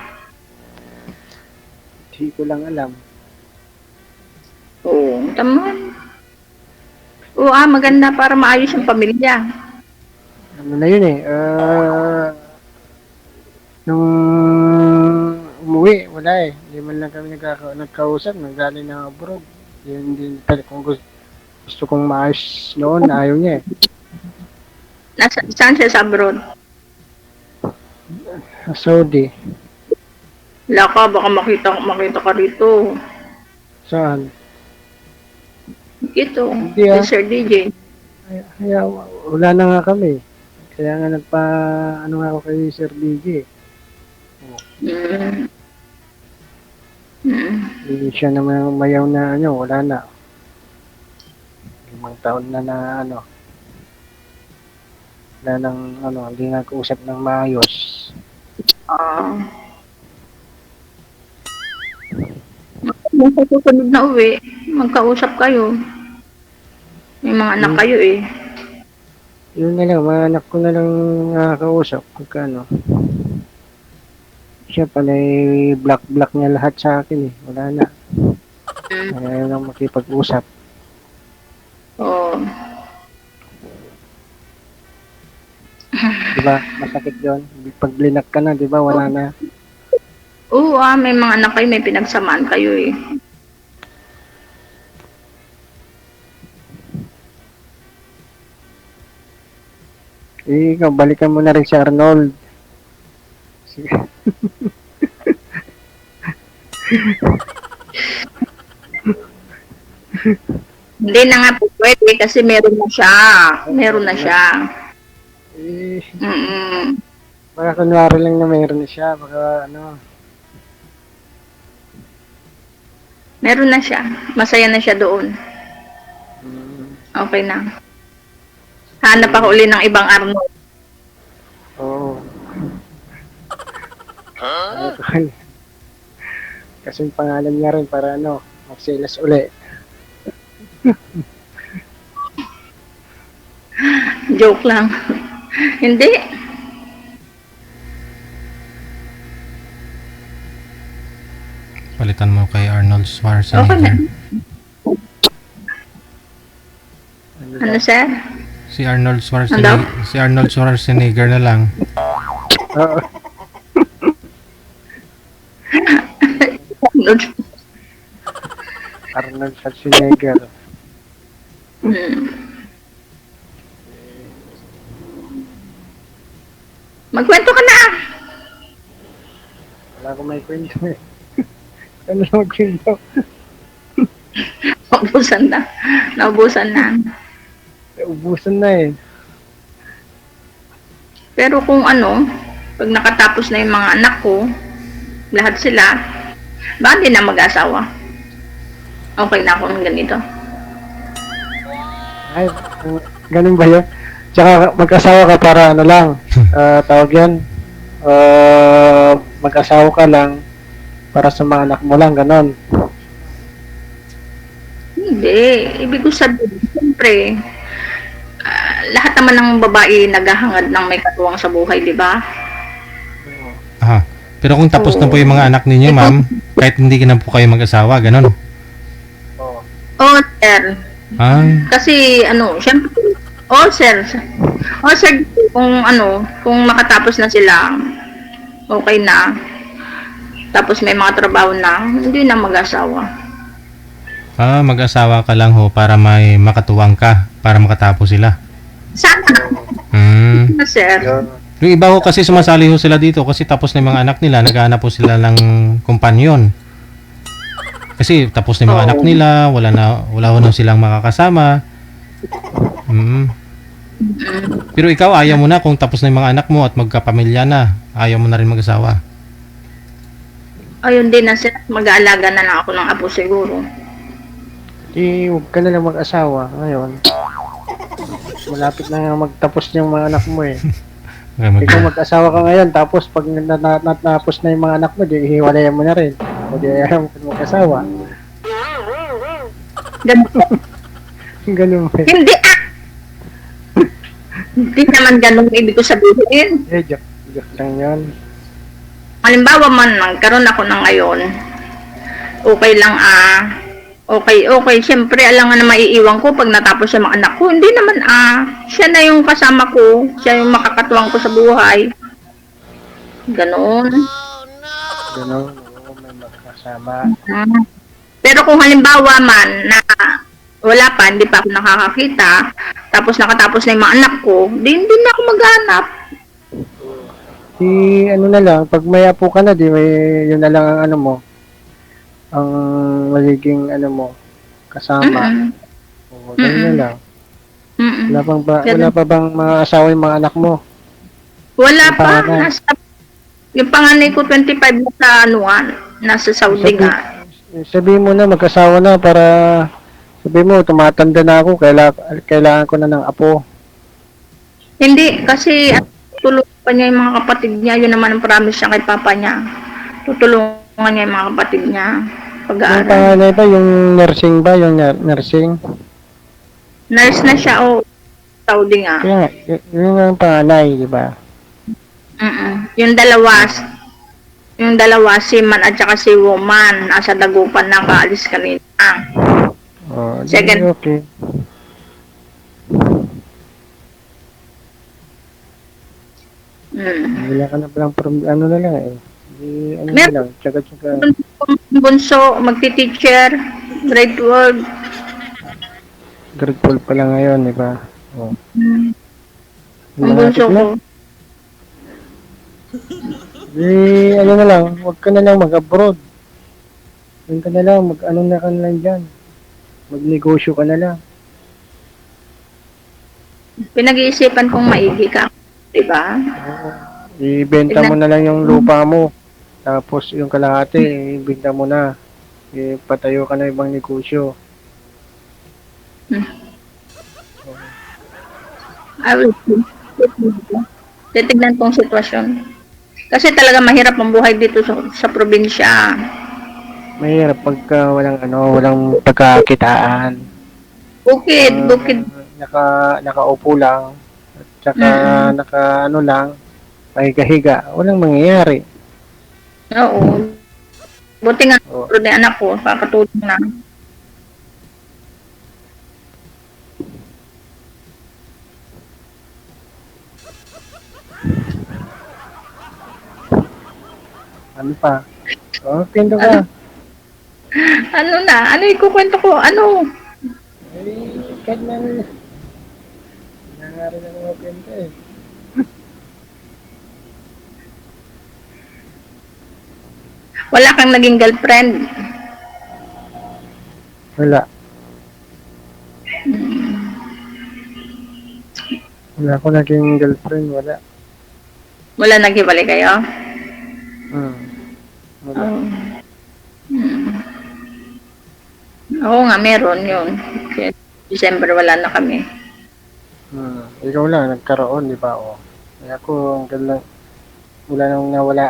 Hindi ko lang alam. Oo, tama. Oo, maganda para maayos ang pamilya. Ano na yun eh. Nung umuwi, wala eh. Hindi man lang kami nagkausap. Nanggaling na abroad. Yun din. Kung gusto kong maayos noon, ayaw niya eh. Saan siya sa abroad? Sa Saudi. Wala ka, baka makita ka rito. Saan? Ito, Hindi, ah. kay Sir DJ. Kaya wala na nga kami. Kaya nga ano nga ako kay Sir DJ. Mm. Mm. Hindi siya naman mayaw na wala na. 5 taon na wala nang hindi nga kausap ng maayos. Sa susunod na uwi, magkausap kayo. May mga anak kayo eh. Yun na lang, mga anak ko na lang nakakausap pagka siya pala black niya lahat sa akin eh. Wala na. Ayaw lang makipag-usap. Oo. Diba? Masakit yun. Pag blinak ka na, diba? Wala na. Oo, may mga anak kayo, may pinagsamaan kayo eh. Ikaw, balikan mo na rin si Arnold. Sige. Hindi na nga po pwede kasi meron na siya. Meron na siya. Mm-mm. Baka kunwari lang na mayroon na siya. Baka Meron na siya. Masaya na siya doon. Okay na. Hanap ako uli ng ibang Arnold. Oo. Kasi yung pangalan niya rin para magsilas uli. Joke lang. Hindi. Palitan mo kay Arnold Okay na. Schwarzenegger. Ano, sir? Si Arnold Schwarzenegger na lang. Oo. Arnold Schwarzenegger. Magkwento ka na. Wala akong may kwento eh. Ano na magkwento? Naubusan na. Naubusan na. Ubusan na eh. Pero kung pag nakatapos na yung mga anak ko, lahat sila, baka hindi na mag-asawa. Okay na ako ng ganito. Ay, ganun ba yun? Tsaka mag-asawa ka para lang, tawag yan, mag-asawa ka lang para sa mga anak mo lang, ganun. Hindi. Ibig ko sabihin, siyempre, lahat naman ng babae naghahangad ng may katuwang sa buhay, di ba? Aha. Pero kung tapos na po yung mga anak ninyo, ma'am, kahit hindi na po kayo mag-asawa, ganon. Oo, sir. Kasi, siyempre, sir, kung makatapos na sila, okay na, tapos may mga trabaho na, hindi na mag-asawa. Mag-asawa ka lang ho para may makatuwang ka para makatapos sila. Sana, Hmm. sir. Yun. Yung iba ho kasi sumasali ho sila dito kasi tapos na yung mga anak nila, naghahanap po sila ng kumpanyon. Kasi tapos na yung mga anak nila, wala ho na silang makakasama. Mm. Pero ikaw, ayaw mo na kung tapos na yung mga anak mo at magkapamilya na. Ayaw mo na rin mag-asawa. Ayun din na sir, mag-aalaga na lang ako ng apo siguro. Huwag ka na lang mag-asawa ngayon. Malapit na nga magtapos yung mga anak mo eh. Ikaw mag-asawa ka ngayon, tapos pag natapos na yung mga anak mo, di hiwalayan mo na rin. O di ayaw mo mag-asawa. Ganun. Ganun ba? Hindi Hindi naman ganun ibig ko sabihin. Joke lang yun. Halimbawa man, nagkaroon ako ng ngayon, okay lang okay, siyempre alam nga na maiiwan ko pag natapos sa mga anak ko. Hindi naman siya na yung kasama ko, siya yung makakatuwang ko sa buhay. Ganon. Ganun, oo, may magkasama. Pero kung halimbawa man na wala pa, hindi pa ako nakakakita, tapos nakatapos na yung mga anak ko, hindi na ako maghanap. Ano na lang, pag may apo ka na, yun na lang ang ano mo, ang magiging ano mo, kasama. Oo, ganun na lang. Wala pa bang mga asawa yung mga anak mo? Wala Yung pa. panganay. Yung panganay ko 25 na sa nasa Saudi nga. Sabihin mo na, magkasawa na para, sabihin mo, tumatanda na ako, kailangan ko na ng apo. Hindi, kasi tutulungan pa niya yung mga kapatid niya. Yun naman ang promise niya kay papa niya. Tutulungan niya yung mga kapatid niya. Yung Pag-aaral. panganay ba, yung nursing ba, yung nursing? Nurse na siya o Saudi nga. Kaya nga, yun ang panganay, di ba? Yung dalawa, si man at saka si woman, nasa dagupan na kaalis kanina. Oh, di Second. okay. Wala ka na palang ano na lang eh. Ano na lang, tsaga-tsaga. Bunso, magti-teacher, grade 12. Grade 12 pa lang ngayon, di ba? Oh. Ang bunso ko. Ano na lang, huwag ka na lang mag-abroad. Huwag ka na lang, mag-ano na ka na lang dyan. Magnegosyo ka na lang. Pinag-iisipan kong maigi ka. Diba? Ibenta mo na lang yung lupa mo. Tapos yung kalahati, ibenta mo na. Patayo ka na ibang negosyo. I will titignan tong sitwasyon. Kasi talaga mahirap ang buhay dito sa probinsya. Mahirap pagka walang pagkakitaan. Bukid. Nakaupo lang. At saka ano lang, pahiga-higa. Walang mangyayari. Oo. Buti nga, pero din anak ko, kakatulong na. Ano pa? Oh, pinto ka. Ano na? Ano ikukwento ko? Ano? Kahit na nangyari na mga pinto eh. Wala kang naging girlfriend? Wala. Wala ko naging girlfriend, wala. Wala naghiwalay kayo? Wala. Oo nga, meron yun. Kaya December wala na kami. Ikaw lang, nagkaroon, di ba? O. Kaya ako, hanggang lang,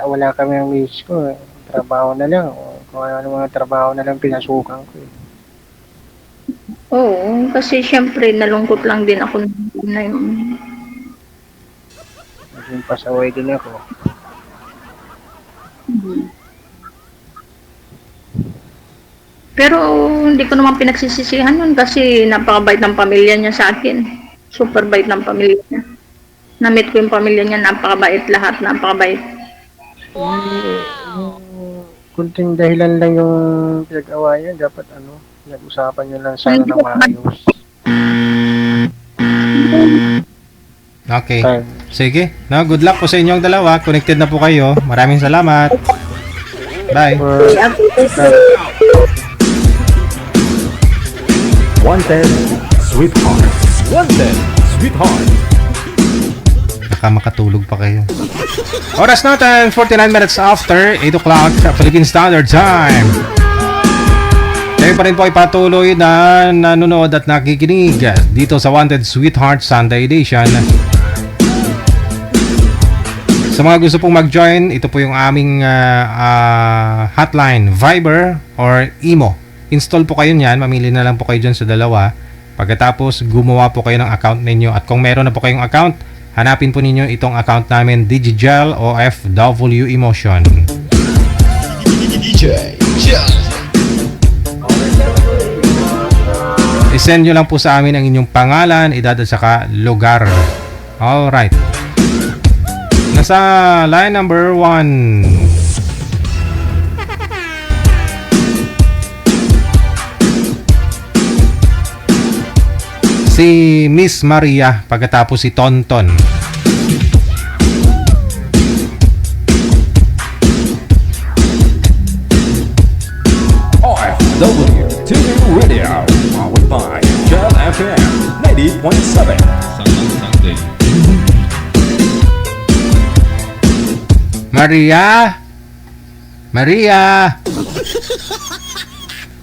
wala kami ang miss ko. Eh. Trabaho na lang. O, kung ano mga trabaho na lang pinasukan ko. Eh. Oo, kasi syempre nalungkot lang din ako na yun. Naging pasaway din ako. Pero hindi ko naman pinagsisisihan yun kasi napakabait ng pamilya niya sa akin. Super bait ng pamilya niya. Na-meet ko yung pamilya niya, napakabait lahat, napakabait. Kunting dahilan lang yung pinag-awayan, dapat pinag-usapan nyo lang sana ng maayos. Okay. Sige. No, good luck po sa inyong dalawa. Connected na po kayo. Maraming salamat. Bye. Wanted, sweetheart. Wanted, sweetheart. Baka makatulog pa kayo. Oras natin, 49 minutes after 8 o'clock Philippine Standard Time. Kayo pa rin po ay patuloy na nanonood at nakikinig dito sa Wanted Sweetheart Sunday Edition. Sa mga gusto pong mag-join, ito po yung aming hotline, Viber or Imo. Install po kayo niyan, mamili na lang po kayo dyan sa dalawa. Pagkatapos, gumawa po kayo ng account ninyo. At kung meron na po kayong account, hanapin po ninyo itong account namin, Digigel OFW Emotion. I-send nyo lang po sa amin ang inyong pangalan, edad at saka lugar. Alright. Nasa line number 1. Si Miss Maria, pagkatapos si Tonton. OFW TV Radio, powered by Jel FM 90.7. Sunday. Maria! Maria!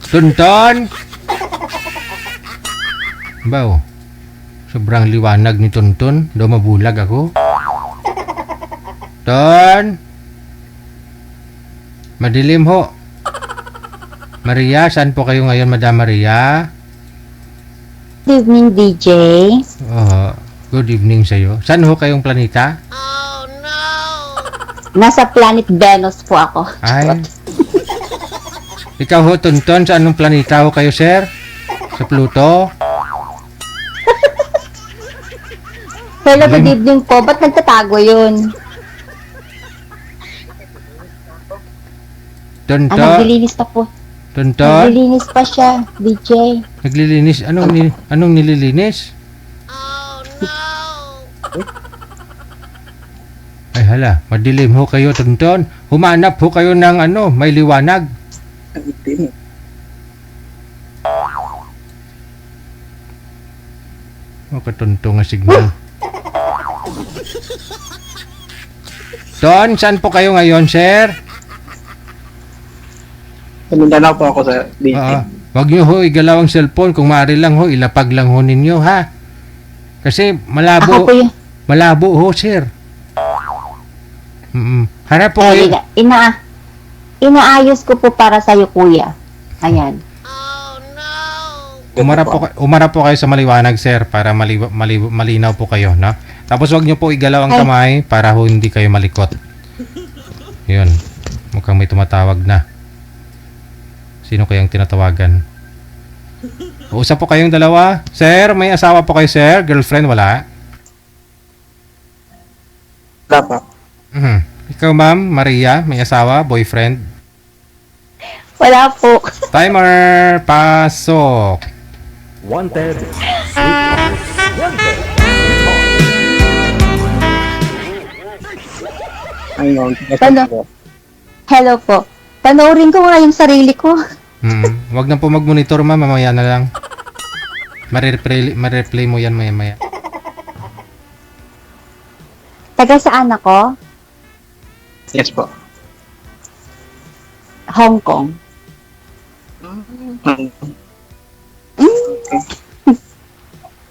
Tonton! Bao, sobrang liwanag ni Tonton. Daw mabulag ako. Ton! Madilim ho. Maria, saan po kayo ngayon, Madam Maria? Good evening, DJ. Good evening sa'yo. Saan ho kayong planeta? Nasa planet Venus po ako. Ay. Ikaw ho, Tonton, sa anong planeta ho kayo, sir? Sa Pluto? Hello, good evening po. Ba't nagtatago yun? Tonton? Naglilinis pa po. Tonton? Naglilinis pa siya, DJ. Naglilinis? Anong nililinis? Ay hala, madilim ho kayo, Tonton. Humanap ho kayo ng may liwanag. Katuntong nga signal. Ton, saan po kayo ngayon, sir? Sa Mindanao po ako sa DJ. Wag nyo ho igalaw ang cellphone. Kung maaari lang ho, ilapag lang ho ninyo, ha? Kasi malabo. Ako po yun. Malabo ho, sir. Harap po kayo. Inaayos ko po para sa'yo, kuya. Ayan. Umarap po kayo sa maliwanag, sir, para malinaw po kayo, no? Tapos wag nyo po igalaw ang kamay para ho hindi kayo malikot. Yun. Mukhang may tumatawag na. Sino kayang tinatawagan? Uusap po kayong dalawa. Sir, may asawa po kayo, sir? Girlfriend, wala? Wala pa. Ikaw, ma'am, Maria, may asawa, boyfriend? Wala po. Timer, pasok. Wanted, sweetheart. Wanted, Ayun. Hello po. Panoorin ko nga yung sarili ko. Wag na po mag-monitor, ma'am. Mamaya na lang. Mareplay mo yan maya-maya. Taga saan ako? Yes po. Hong Kong.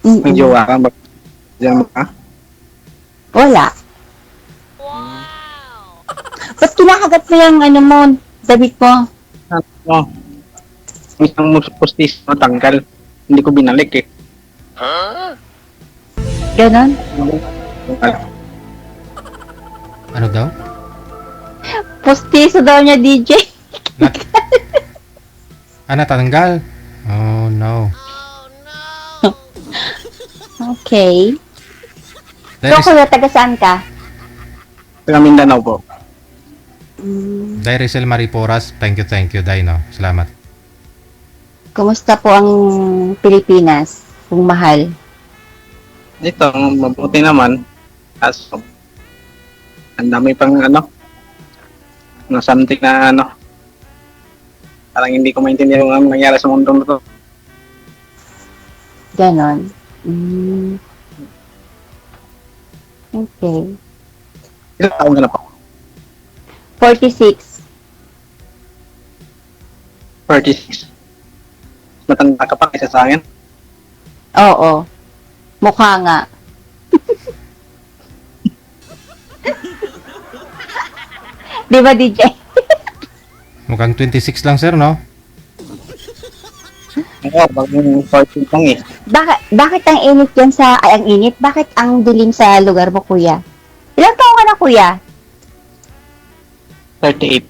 May jowa ka ba? Diyan mo ka? Wala. Ba't kinakagat mo yung mo, damit mo? Oo. Isang postis matanggal. Hindi ko binalik eh. Ganon? Ano daw? Postiso daw niya, DJ. Natanggal? Oh, no. Okay. So, kuya, taga saan ka? Taga Mindanao po. Dairicel Mariporas, thank you, Dino. Salamat. Kumusta po ang Pilipinas? Kung mahal. Ito, mabuti naman. Kaso, ang dami pang na something na parang hindi ko maintindihan yung nangyari sa mundo na to. Ganon. Mm. Okay. Ilang taon ka na po? 46. 36. Matanda ka pa kaysa sa akin. Oo. Mukha nga. Di ba, DJ? Mukhang 26 lang, sir, no? Oo, bagong 40 lang eh. Bakit ang init yan ang init? Bakit ang dilim sa lugar mo, kuya? Ilang taon ka na, kuya? 38.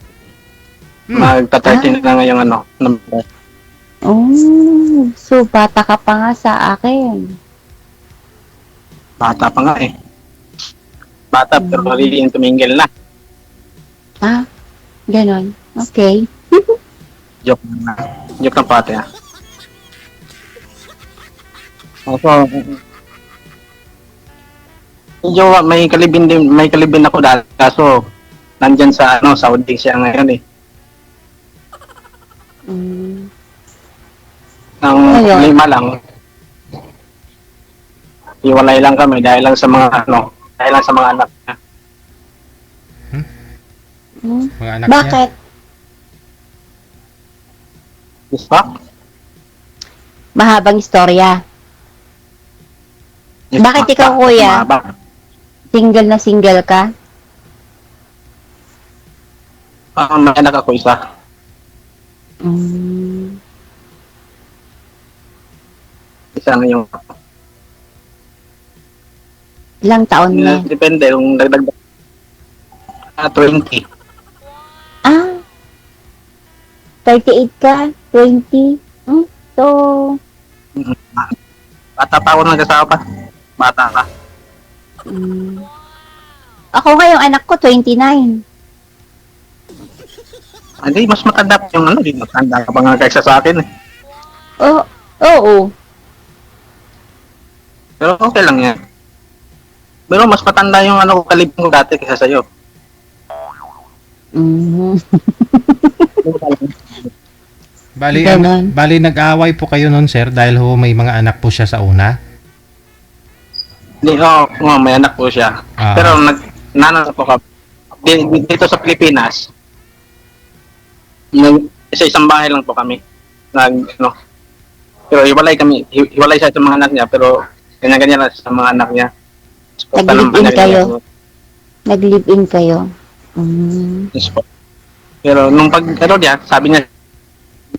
Magta-13 na ngayong number. Oh, so bata ka pa nga sa akin. Bata pa nga eh. Bata pero liliin tumingil na. Ah, ganon. Okay. Joke na. Joke ng pati ah. Also, medyo may kalibin ako dahil kaso nandyan sa Saudi siya ngayon eh. Mm. Ang Ayun. 5 lang. Iwalay lang kami dahil lang sa mga anak niya. Hmm? Mga anak niya. Bakit? Yes ba? Mahabang istorya. Yes, Bakit ikaw, kuya? Mahaba. Single na single ka? May anak ako isa. Mm. Isa na yung Ilang taon na? depende yung dagdag 20. Ah, 38 ka? 20? So, Bata pa ako nag-asawa pa. Bata ka. ako nga yung anak ko, 29. Hindi, mas matanda pa yung di matanda ka pa nga kaysa sa akin eh. Oh, oo. Pero okay lang yan. Pero mas matanda yung kalibin ko dati kaysa sa'yo. Mhm. Bali, Ganon. bali nag-aaway po kayo nun, sir, dahil ho may mga anak po siya sa una. Hindi, may anak po siya. Ah. Pero nanalo po ka. Dito sa Pilipinas, sa isang bahay lang po kami. Pero hiwalay siya sa mga anak niya, pero ganyan-ganyan lang sa mga anak niya. Nag-live-in kayo? Nag-live-in kayo? Yes po. Pero nung niya, sabi niya,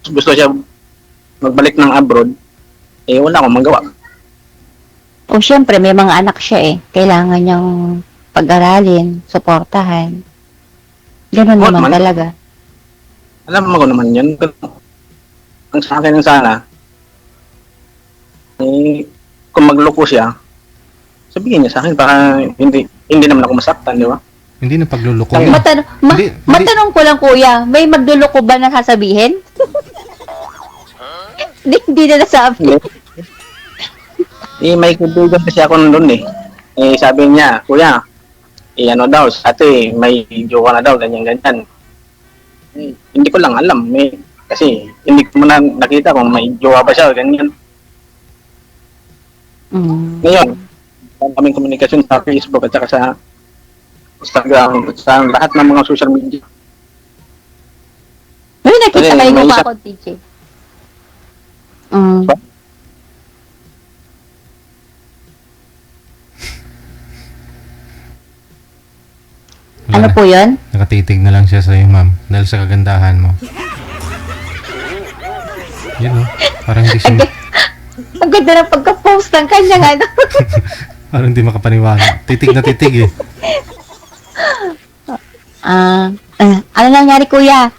gusto siya magbalik ng abroad, wala akong magawa. O syempre, may mga anak siya eh. Kailangan niyang pag-aralin, suportahan. Ganun Oo, naman man. talaga. Alam mo ko naman yun. Ang sa akin lang sana, kung magloko siya, sabihin niya sa akin para hindi naman ako masaktan, di ba? Hindi na pagluluko. Matanong ko lang, kuya, may magduloko ba na sasabihin? Hindi na nasabi. May kaibigan kasi ako nandun eh. Sabi niya, kuya, daw, ate, may jowa na daw, ganyan-ganyan. Hindi ko lang alam. Kasi hindi ko na nakita kung may jowa ba siya, ganyan. Ngayon, kaming komunikasyon sa Facebook at saka sa Instagram at sa lahat ng mga social media. May nakita kayo may mukha isa- ko, DJ. Ano po yun? Nakatitig na lang siya sa iyo, ma'am, dahil sa kagandahan mo. Yun, parang di siya, Ang ganda ng pagka-post ng kanyang ano. parang di makapaniwala. Titig na titig eh. Ano nangyari, kuya?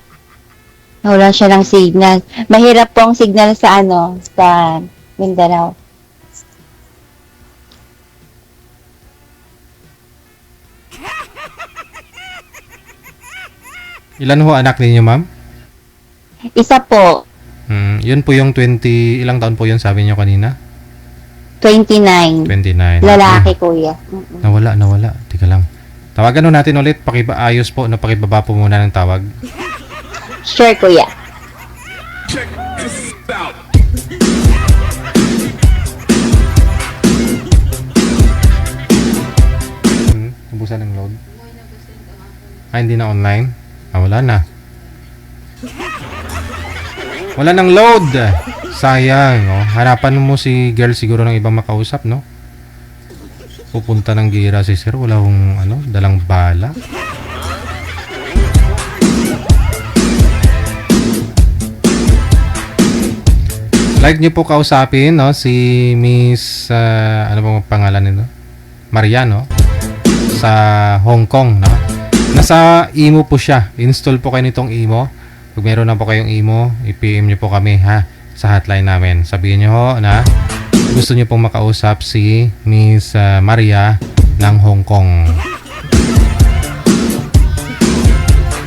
Wala siya ng signal. Mahirap po ang signal sa sa Mindanao. Ilan ho anak ninyo, ma'am? Isa po, Yun po yung 20, ilang taon po yun sabi niyo kanina? 29. 29. Lalaki, kuya. Mm-mm. Nawala. Teka lang. Tawagan nun natin ulit. Pakibaayos po, no? Pakibaba po muna ng tawag. Sure, kuya. Check this out. Nabusan ng load. Hindi na online. Wala na. Wala nang load. Sayang, oh. Hanapan mo si girl siguro ng ibang makausap, no? Pupunta ng gira si sir. Wala akong, dalang bala. Like nyo po kausapin, no? Si Miss, ano bang pangalan nito? Mariano. Sa Hong Kong, no? Nasa imo po siya. Install po kayo nitong imo. Pag meron na po kayong imo, i-PM nyo po kami, ha? Sa hotline namin. Sabihin nyo ho na gusto nyo pong makausap si Miss Maria ng Hong Kong.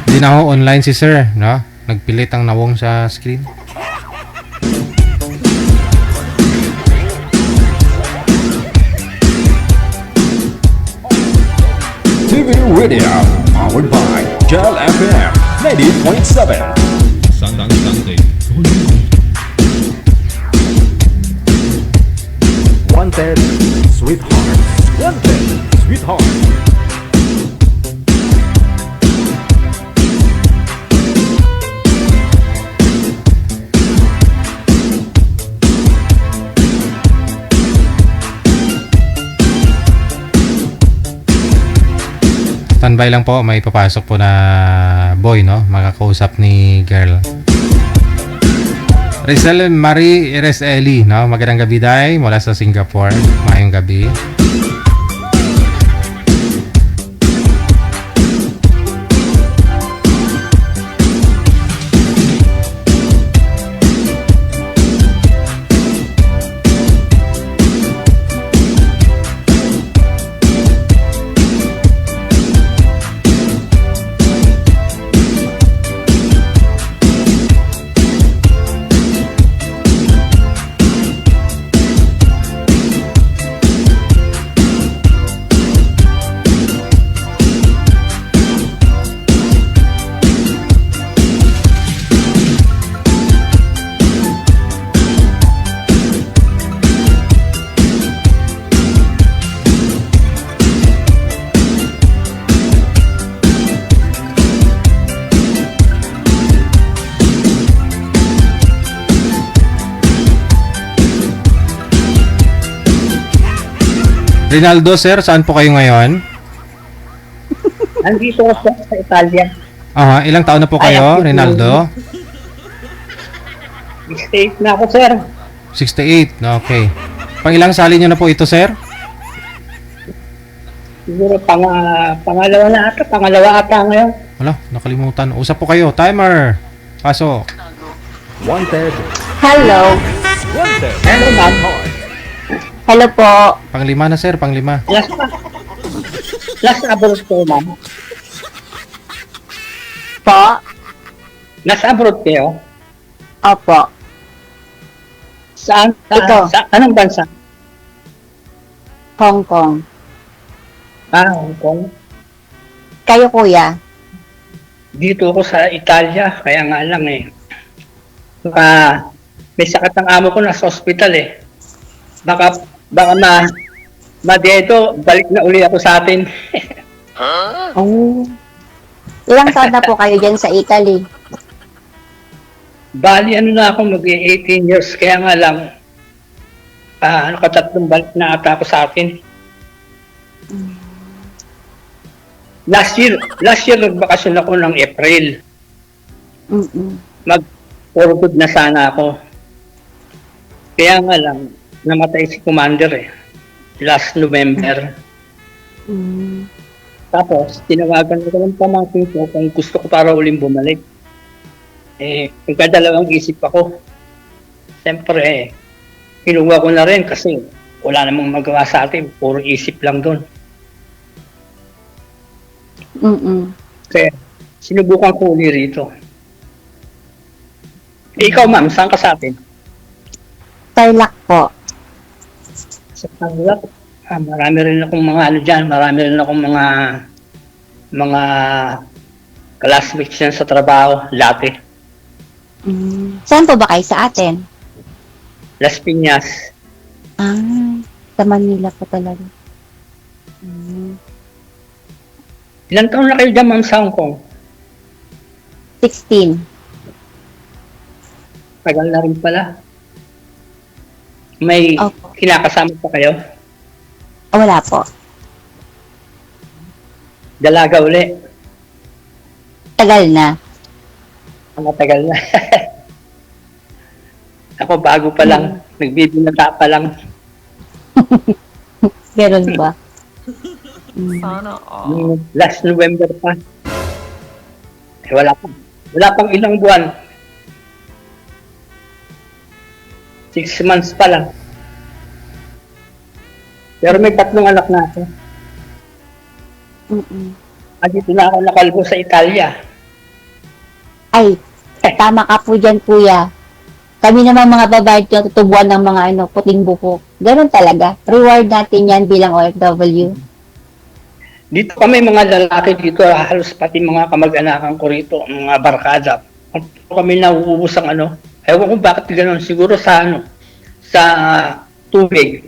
Hindi na ho online si sir, no? Nagpilit ang nawong sa screen. TV Radio, powered by Gel FM 90.7. Sunday. Wanted, Sweetheart. Wanted, Sweetheart. Standby lang po, may papasok po na boy, no? Makakausap ni girl. Rizal Marie Ireseli, no? Magandang gabi, day, mula sa Singapore. Mayong gabi. Rinaldo, sir, saan po kayo ngayon? Andito ako sa Italia. Aha, ilang taon na po kayo, Rinaldo? Stay na ako, sir. 68, okay. Pang ilang sali nyo na po ito, sir? Siguro pangalawa ata ngayon. Wala, nakalimutan. Usap po kayo, timer. Paso. Wanted, Hello. Wanted. Ano, ma'am? Hello po. Panglima na, sir, panglima. Last abroad ko, ma'am. Po. Nasa abroad kayo? Opo. Saan? Ito. Sa anong bansa? Hong Kong. Hong Kong. Kayo, kuya? Dito ako sa Italia, kaya nga lang eh. May sakit ng amo ko nasa hospital eh. Baka dito, balik na uli ako sa atin. Oh. Ilang taon na po kayo dyan sa Italy? Bali, na ako, mag-18 years, kaya nga lang, katatlong balik na ata ako sa atin. Last year, nagbakasyon ako ng April. For good na sana ako. Kaya nga lang, namatay si Commander eh. Last November. Tapos, tinawagan ko ng pamangkin ko kung gusto ko para uling bumalik. Nagkadalawang isip ako. Siyempre, kinuha ko na rin kasi wala namang magawa sa atin. Puro isip lang doon. Kaya, sinubukan ko uli rito. Ikaw, ma'am, saan ka sa atin? Tarlac po. Sa tanggap, marami rin akong mga ano dyan, marami rin akong mga classmates yan sa trabaho, dati. Saan po ba kayo sa atin? Las Piñas. Ah, sa Manila po talaga. Mm, Ilang taon na kayo dyan, Ma'am, sa Hong Kong? 16. Tagal na rin pala. May Opo. kinakasama pa kayo? Wala po. Dalaga uli. Tagal na. Ang matagal na. Ako bago pa lang. Nagbibinata pa lang. Ganun ba? Yung last November pa. Eh, wala pa. Wala pang ilang buwan. 6 months pa lang. Pero may 3 anak na ako. Mm-mm. Dito na ako nakalbo sa Italia. Ay, tama ka po dyan, kuya. Kami naman mga babae tutubuan ng mga puting buhok. Ganun talaga. Reward natin yan bilang OFW. Dito kami mga lalaki dito, halos pati mga kamag-anakan ko rito, mga barkada. Kami nauubos ang ewan ko bakit gano'n, siguro sa sa tubig.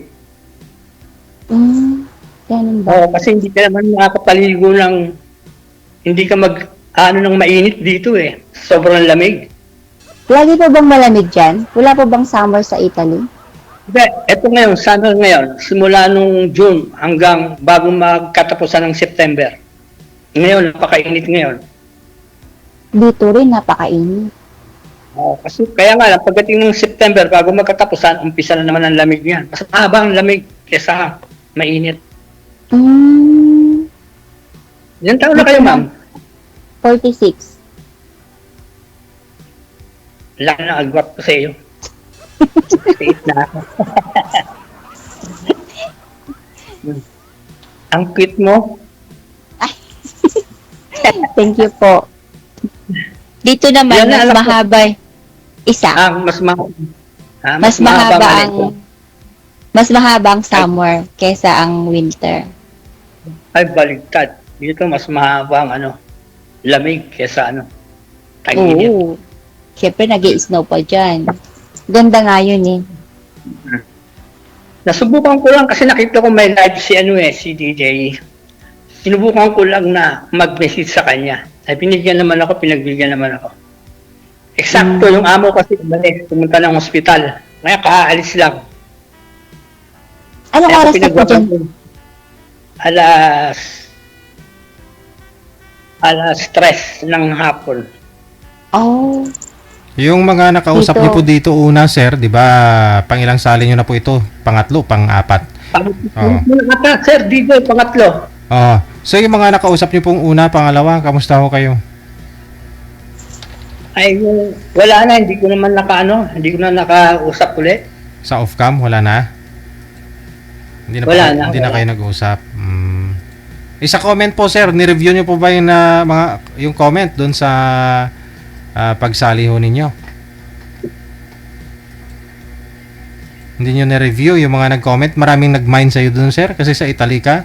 Ganun ba? Oo, kasi hindi ka naman makakapaligo ng, hindi ka ng mainit dito eh. Sobrang lamig. Lagi pa bang malamig dyan? Wala pa bang summer sa Italy? Hindi, eto ngayon, summer ngayon, simula nung June hanggang bago magkatapusan ng September. Ngayon, napakainit ngayon. Dito rin, napakainit. Oo, kasi kaya nga lang, pagdating ng September, bago magkatapusan, umpisa na naman ang lamig niyan. Mas mahaba ang lamig kesa mainit. Ilan taon na kayo, ma'am? 46. Laki na agwat ko sa iyo. 68 na ako. Ang cute mo. Thank you po. Dito naman, Yan na, mas alam ko. mahaba. Isa. Mas mahaba nga ang nito. mas mahaba ang summer kesa ang winter. Ay, baligtad. Dito mas mahaba ang lamig kesa tag-init. Oo. Siyempre, nag-i-snow pa dyan. Ganda nga yun eh. Nasubukan ko lang kasi nakita ko may live si DJ. Sinubukan ko lang na mag-message sa kanya. Ay, pinagbigyan naman ako. Eksakto, yung amo kasi pumunta ng ospital. Kaya kaalis lang. Anong Kaya oras na po dyan? Alas 3 ng hapon. Oh. Yung mga nakausap Dito. niyo po dito una, sir, di ba, pangilang sali niyo na po ito? Pangatlo, pang-apat? Oo. Sir, DJ, pangatlo. So yung mga nakausap niyo pong una, pangalawa, kamusta ho kayo? Ay, wala na, hindi ko na nakausap ulit. Sa off-cam, wala na? Hindi na, Wala pa, na, hindi na wala. kayo nag-usap. Isa comment po, sir, ni-review niyo po ba yung comment doon sa pagsali ho ninyo? Hindi nyo na-review yung mga nag-comment? Maraming nag-mind sa'yo doon, sir, kasi sa Italy ka?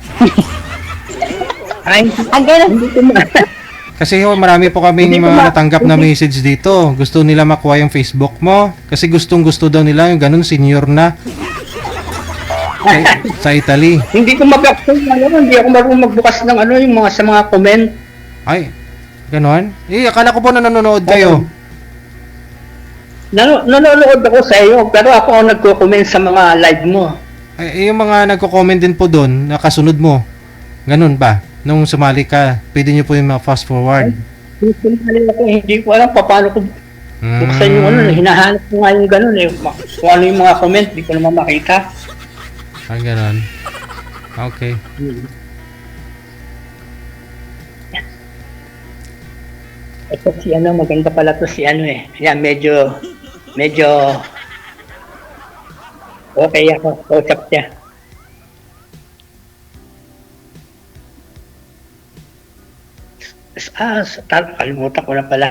Ay, Ang ganun. hindi ko na. Kasi ho, marami po kaming Hindi ko mga ma- natanggap na message dito. Gusto nila makuha yung Facebook mo. Kasi gustong-gusto daw nila yung ganun, senior na. Sa Italy. Hindi ko mabuksan hindi ako marunong magbukas ng yung mga sa mga comment. Ay, ganon? Akala ko po na nanonood kayo. Nanonood ako sa iyo, pero ako ang nagko-comment sa mga live mo. Ay, yung mga nagko-comment din po doon, nakasunod mo. Ganun ba? Nung sumali ka, pwede nyo po yung fast forward. Hindi ko alam paano ko buksan yung hinahanap ko nga yung ganun eh. Kung ano yung mga comment, hindi ko naman makita. Ah, ganon. Okay. Ito si maganda pala to si Yan, medyo okay ako, kausap siya. Kalimutan ko na pala.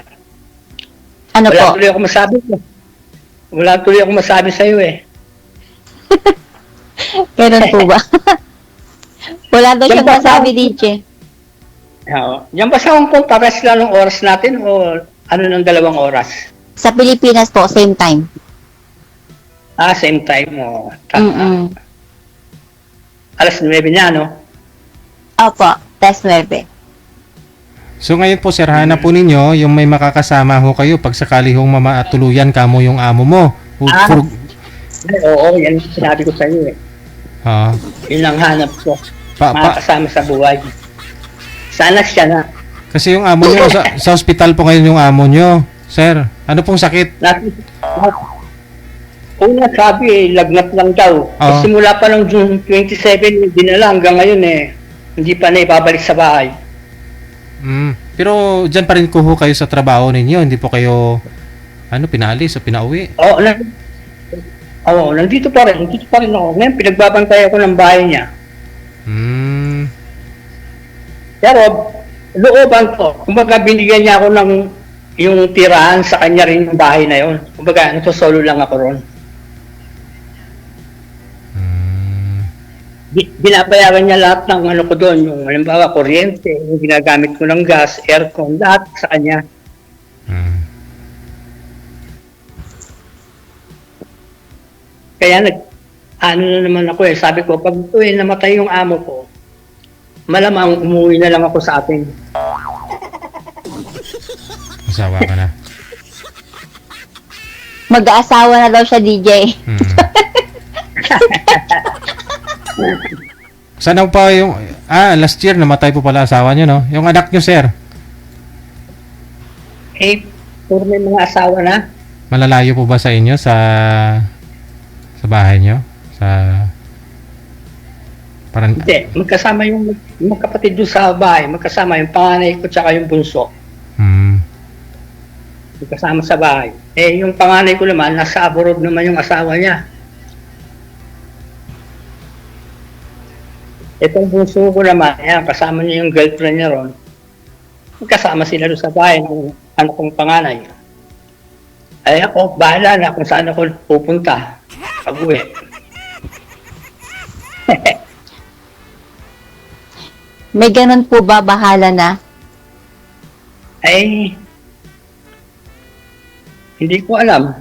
Ano Wala po? tuloy ako masabi sa iyo eh. Ganun po ba? Wala daw siyang masabi, DJ. Yan ba sa Hong Kong, pares lang ng oras natin o ano ng 2 oras? Sa Pilipinas po, same time. Same time o. Mm-mm. Alas 9 niya, no? Opo, test 9. So ngayon po sir, hanap po ninyo yung may makakasama ho kayo pag sakali hong mamatuluyan ka mo yung amo mo. Oo, yan yung sinabi ko sa iyo eh. Yun ang hanap ko. Makakasama sa buhay. Sana siya na. Kasi yung amo nyo, sa ospital po ngayon yung amo nyo. Sir, ano pong sakit? Una sabi lagnat lang daw. Simula pa ng June 27, dinala hanggang ngayon eh. Hindi pa na ibabalik sa bahay. Pero dyan pa rin kuho kayo sa trabaho ninyo, hindi po kayo pinalis o pinauwi? Nandito pa rin ako. Ngayon pinagbabantay ako ng bahay niya. Pero looban ko, kumbaga binigyan niya ako ng yung tirahan sa kanya rin yung bahay na yun. Kumbaga solo lang ako ron. Binabayaran niya lahat ng ano ko doon, yung halimbawa kuryente, yung ginagamit ko ng gas, aircon, lahat sa kanya. Kaya na naman ako sabi ko, pag namatay yung amo ko, malamang umuwi na lang ako sa atin. Asawa ka na. Mag-aasawa na daw siya, DJ. Sana pa yung last year namatay po pala asawa niyo, no? Yung anak niyo, sir. Puro may mga asawa na. Malalayo po ba sa inyo sa bahay niyo? Hindi, magkasama yung magkapatid doon sa bahay, magkasama yung panganay ko tsaka yung bunso. Magkasama sa bahay. Yung panganay ko naman, nasa abroad naman yung asawa niya. Itong bunso ko naman, kasama niya yung girlfriend niya ron. Magkasama sila doon sa bahay ng ano kong panganay. Ako, bahala na kung saan ako pupunta. Pag-uwi. May ganun po ba, bahala na? Hindi ko alam.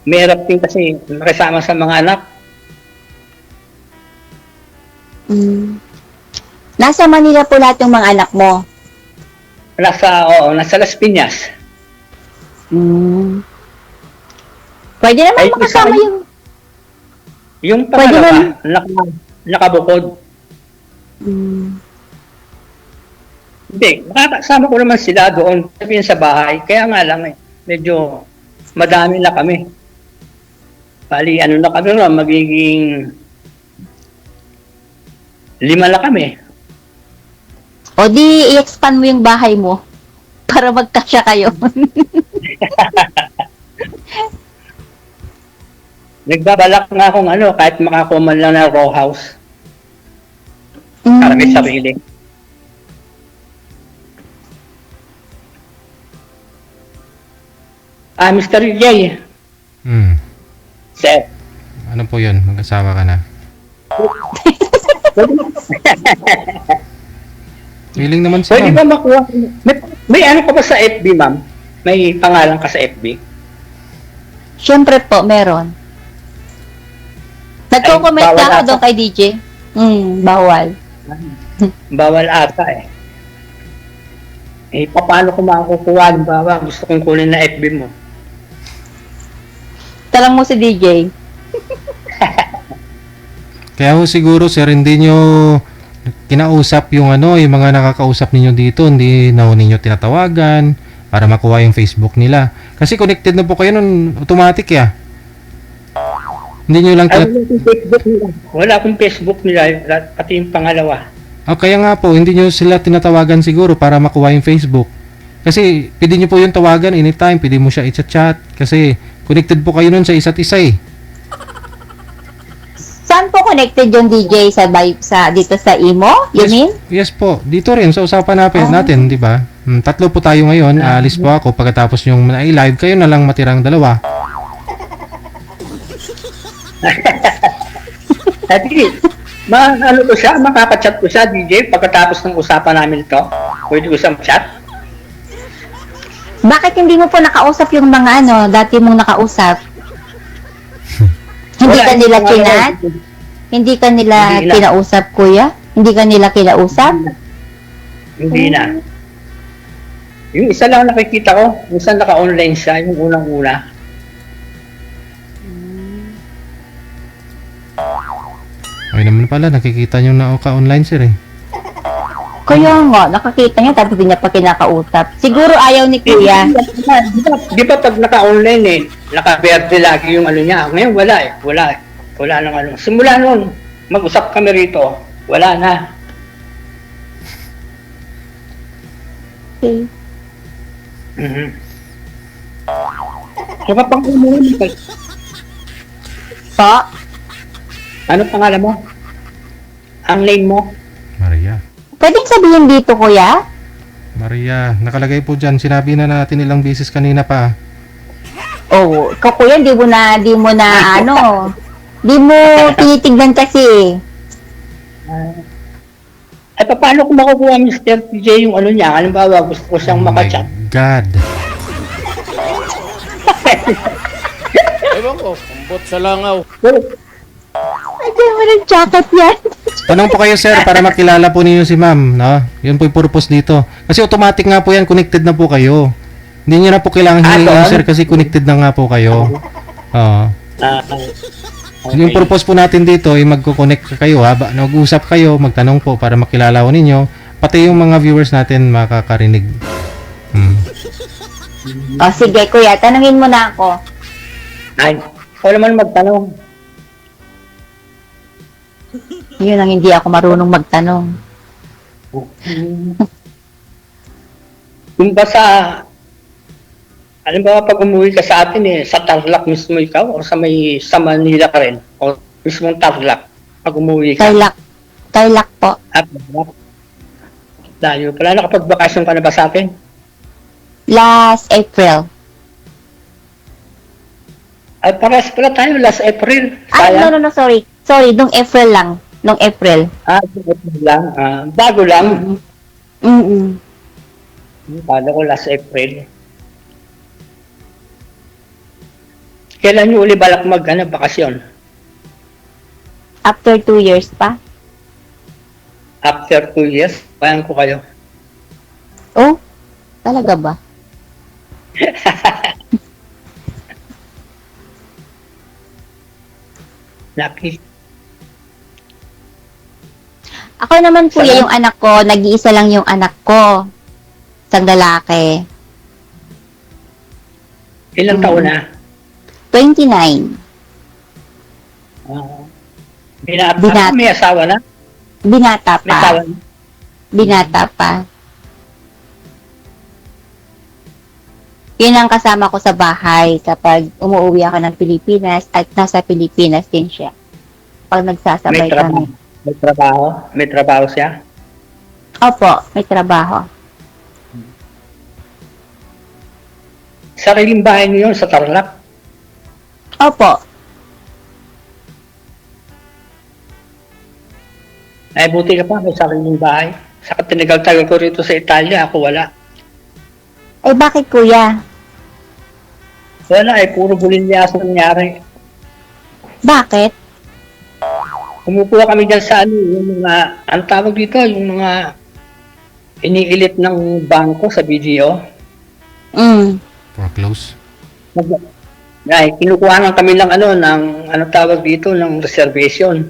Mahirap din kasi makisama sa mga anak. Nasa Manila po lahat yung mga anak mo? Nasa Las Piñas. Pwede naman makasama yung pangalawa, nakabukod. Hindi, makakasama ko naman sila doon, sabihin sa bahay. Kaya nga lang medyo madami na kami. Bali, na kami naman, magiging 5 na kami. O di, i-expand mo yung bahay mo para magkasya kayo. Nagbabalak nga akong kahit makakuha man lang na row house. Para may sarili. Mr. J. Sir. Ano po yun? Mag-asawa ka na? Feeling naman siya. Pwede ba makuha? May ano ka ba sa FB, ma'am? May pangalan ka sa FB? Siyempre po, meron. Nagko-comment na ako doon kay DJ. Bawal. Bawal ata paano ko makukuha? Halimbawa, gusto kong kunin na FB mo. Talang mo si DJ. Kaya ho siguro sir, hindi nyo kinausap yung yung mga nakakausap ninyo dito, hindi na ho ninyo tinatawagan para makuha yung Facebook nila. Kasi connected na po kayo nun, automatic Hindi nyo lang wala akong Facebook nila, pati yung pangalawa. Kaya nga po, hindi nyo sila tinatawagan siguro para makuha yung Facebook. Kasi pwede nyo po yung tawagan anytime, pwede mo siya i-chat kasi connected po kayo nun sa isa't isa Saan po connected yung DJ dito sa Imo? You mean? Yes po. Dito rin sa usapan natin, di ba? 3 po tayo ngayon. Alis po ako pagkatapos yung live kayo na lang matirang 2. Sige, ano ko siya, makaka-chat ko siya, DJ, pagkatapos ng usapan namin ito. Pwede ko siyang chat. Bakit hindi mo po nakausap yung mga dati mong nakausap? Hindi Wala, ka nila hindi kinat? Hindi ka nila Hindi na. kinausap, kuya? Hindi ka nila kinausap? Hindi na. Yung isa lang nakikita ko, yung isa naka-online siya, yung unang-una. Ay naman pala, nakikita nyo na ka-online sir eh. Kaya nga, nakakita niya tapos hindi niya pa kinakausap. Siguro ayaw ni kuya. Di ba pag naka-online eh, naka-verde lagi yung ano niya. Ngayon wala eh, wala eh. Wala nang ano. Simula noon, mag-usap kami rito, wala na. Okay. Mhm. Kaya pang umuwi ka. Po? Ano pangalan mo? Ang name mo? Maria. Pwedeng sabihin dito, kuya? Maria, nakalagay po dyan. Sinabi na natin ilang beses kanina pa. Oh, ikaw kuya, di mo na di mo tinitignan kasi. Ay, paano ko makukuha Mr. TJ yung ano niya? Halimbawa, gusto ko siyang Oh my makachat. God. Ewan ko, kumbot sa langaw. Ay, di mo ng jacket yan. Tanong po kayo sir para makilala po ninyo si ma'am, no? Yun po yung purpose dito. Kasi automatic nga po yan, connected na po kayo. Hindi nyo na po kailangan hingin sir kasi connected na nga po kayo. Oo. Yung purpose po natin dito ay magko-connect kayo, nag-usap kayo, magtanong po para makilala ko ninyo. Pati yung mga viewers natin makakarinig. O, sige, kuya, tanungin mo na ako. Ay, ako naman magtanong. Yun ang hindi ako marunong magtanong. Kung ba halimbawa pag umuwi ka sa atin sa Tarlac mismo ikaw o sa Manila ka rin? O mismong Tarlac pag umuwi ka? Tarlac po. Tarlac. Layo pala, nakapagbakasyon ka na ba sa atin? Last April. Ay, pares pala tayo, last April. Ay, Kaya? no, sorry. Sorry, nung April lang. Nung April. April lang. Bago lang. Mm-mm. Kala ko last April. Kailan nyo uli balak bakasyon? After 2 years pa. After 2 years? Bayan ko kayo. Oh, talaga ba? Lucky. Ako naman kuya, yung anak ko, nag-iisa lang yung anak ko. Isang lalaki. Ilang taon na? 29. Binata. May asawa na? Binata May asawa pa. na? Binata pa. Yun ang kasama ko sa bahay kapag umuwi ako ng Pilipinas at nasa Pilipinas din siya. Pag nagsasabay kami. May trabaho? May trabaho siya? Opo, may trabaho. Sariling bahay niyo yun sa Tarlac? Opo. Ay, buti ka pa, may sariling bahay. Saka tinagal-tagal ko rito sa Italia, ako wala. Eh, bakit kuya? Wala puro bulilyas nangyari. Bakit? Kumukuha kami dyan sa yung mga, ang tawag dito, yung mga iniilit ng bangko sa BDO. For close. Ay, kinukuha nga kami ng ng tawag dito, ng reservation.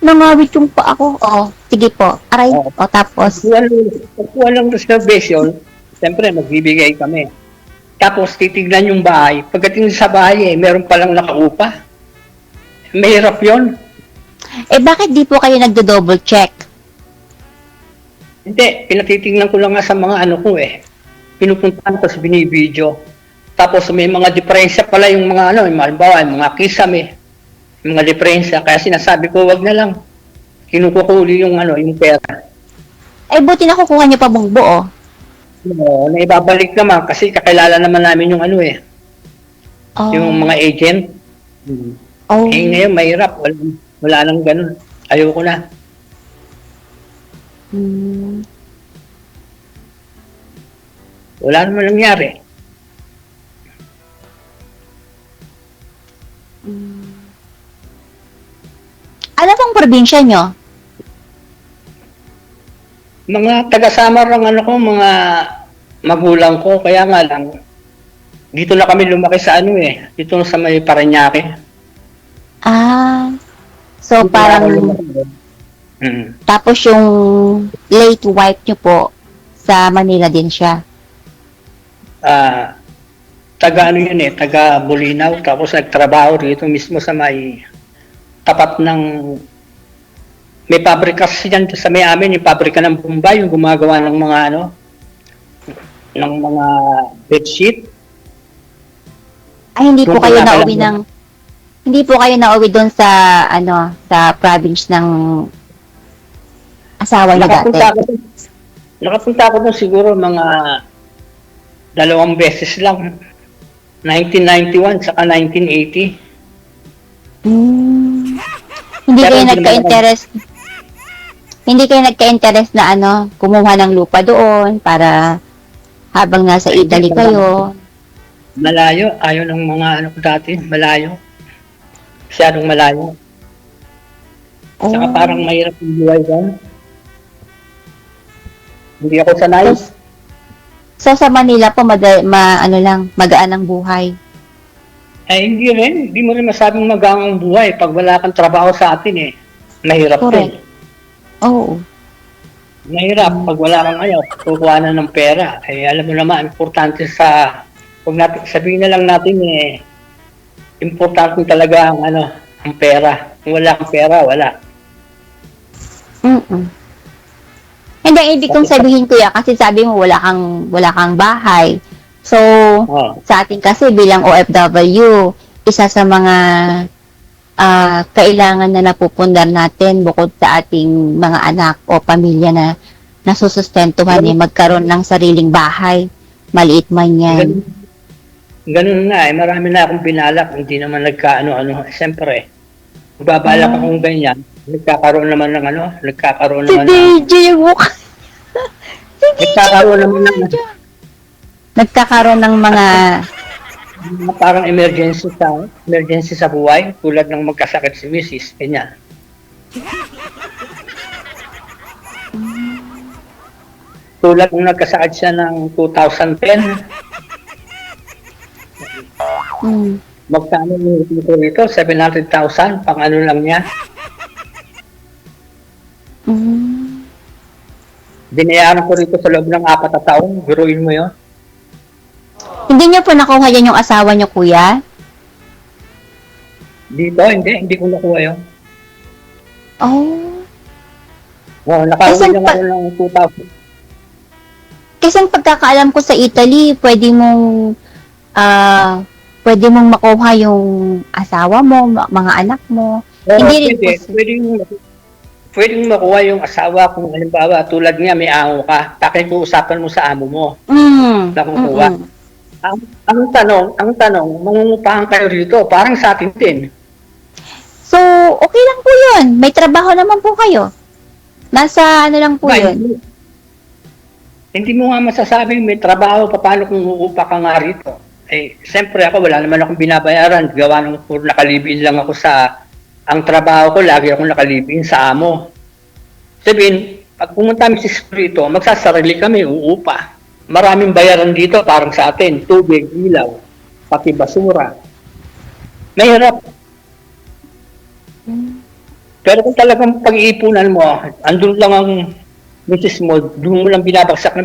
Nangawit yung pa ako. Oo, sige po. Aray, tapos. Pagkuha ng reservation, siyempre magbibigay kami. Tapos titignan yung bahay. Pagdating sa bahay, meron palang nakaupa. Mahirap yun. Eh, bakit di po kayo nagdo-double check? Hindi, pinatitignan ko lang nga sa mga pinupuntahan ko sa binibidyo. Tapos may mga diferensya pala yung mga yung halimbawa, yung mga kisame, yung mga diferensya. Kaya sinasabi ko, wag na lang. Kinukukuli yung yung pera. Eh, buti nakukuha niyo pa buong buo. No, naibabalik naman kasi kakilala naman namin yung Oh. yung mga agent. Oh. Eh ngayon mahirap, wala nang ganun. Ayoko na. Mm. Wala naman nangyari. Ano pong probinsya nyo? Mga taga-Samar ang ano ko, mga magulang ko, kaya nga lang, dito na kami lumaki sa ano eh, dito sa may Parañaque. Ah, so Dito na parang, ako lumaki. Mm. tapos yung late wife nyo po, sa Manila din siya. Taga ano yun eh, taga Bulinaw, tapos nagtrabaho dito mismo sa may tapat ng may pabrika yan sa may amin, yung pabrika ng Bombay, yung gumagawa ng mga ano, ng mga bedsheet. Ay, hindi po Doon kayo po nauwi nakalaman. hindi po kayo nauwi doon sa, ano, sa province ng asawa niyo dati. Nakapunta ako doon siguro mga 2 beses lang. 1991 saka 1980. Hindi Pero kayo hindi nagka-interest, hindi kayo nagka-interest na ano, kumuha ng lupa doon para habang nasa Ay, Italy hindi kayo. Malayo, ayaw ng mga ano ko dati, malayo. Masyadong malayo. Saka Oh. parang mahirap yung buhay doon. Hindi ako sanay. So sa Manila po ano lang, magaan ang buhay. Eh, hindi rin. Hindi mo rin masabing magaan ang buhay pag wala kang trabaho sa atin eh. Mahirap Correct. din. Oo. Mahirap pag wala kang kukuha na ng pera. Eh, alam mo naman, importante huwag natin, sabihin na lang natin importante talaga ang pera. Kung wala kang pera, wala. Hindi, ibig kong sabihin kuya, kasi sabi mo wala kang bahay. So, sa atin kasi bilang OFW, isa sa mga kailangan na napupundar natin bukod sa ating mga anak o pamilya na nasusustentuhan magkaroon ng sariling bahay. Maliit man yan. Ganun na eh. Marami na akong binalak. Hindi naman nagka-ano-ano. Siyempre, babalak akong ganyan. Nagkakaroon naman ng nagkakaroon Si naman DJ yung mukha. Si DJ nagkakaroon naman ng nagkakaroon ng mga parang emergency sa buhay, tulad ng magkasakit si Mrs. Ganyan. Tulad nung nagkasakit siya ng 2010, magkano yung dito rito? 700,000, pang ano lang niya. Binayaran ko rito sa loob ng 4 na taon, biruin mo yun. Hindi niyo po nakuha yan yung asawa niyo, kuya? Dito, hindi ko nakuha yun. Oh. Nakauwi lang ako ng 2,000. Kasi ang pagkakaalam ko sa Italy, pwede mong makuha yung asawa mo, mga anak mo. Hindi rin pwedeng makuha yung asawa kung halimbawa tulad niya may amo ka, pakikiusapan mo sa amo mo. Nakukuha. Ang tanong, mangungupahan kayo rito, parang sa atin din. So, okay lang po yun. May trabaho naman po kayo. Nasa ano lang po yun. Hindi mo nga masasabing may trabaho, paano kung uupa ka nga rito? Eh, siyempre ako, wala naman akong binabayaran. Gawa ng nakalibin lang ako ang trabaho ko, lagi akong nakalibin sa amo. Sabihin, pag pumunta kami sa rito, magsasarili kami, uupa. Maraming bayaran dito, parang sa atin, tubig, ilaw, pati basura. Mahirap. Pero kung talagang pag-iipunan mo, andun lang ang misis mo, doon mo lang binabagsak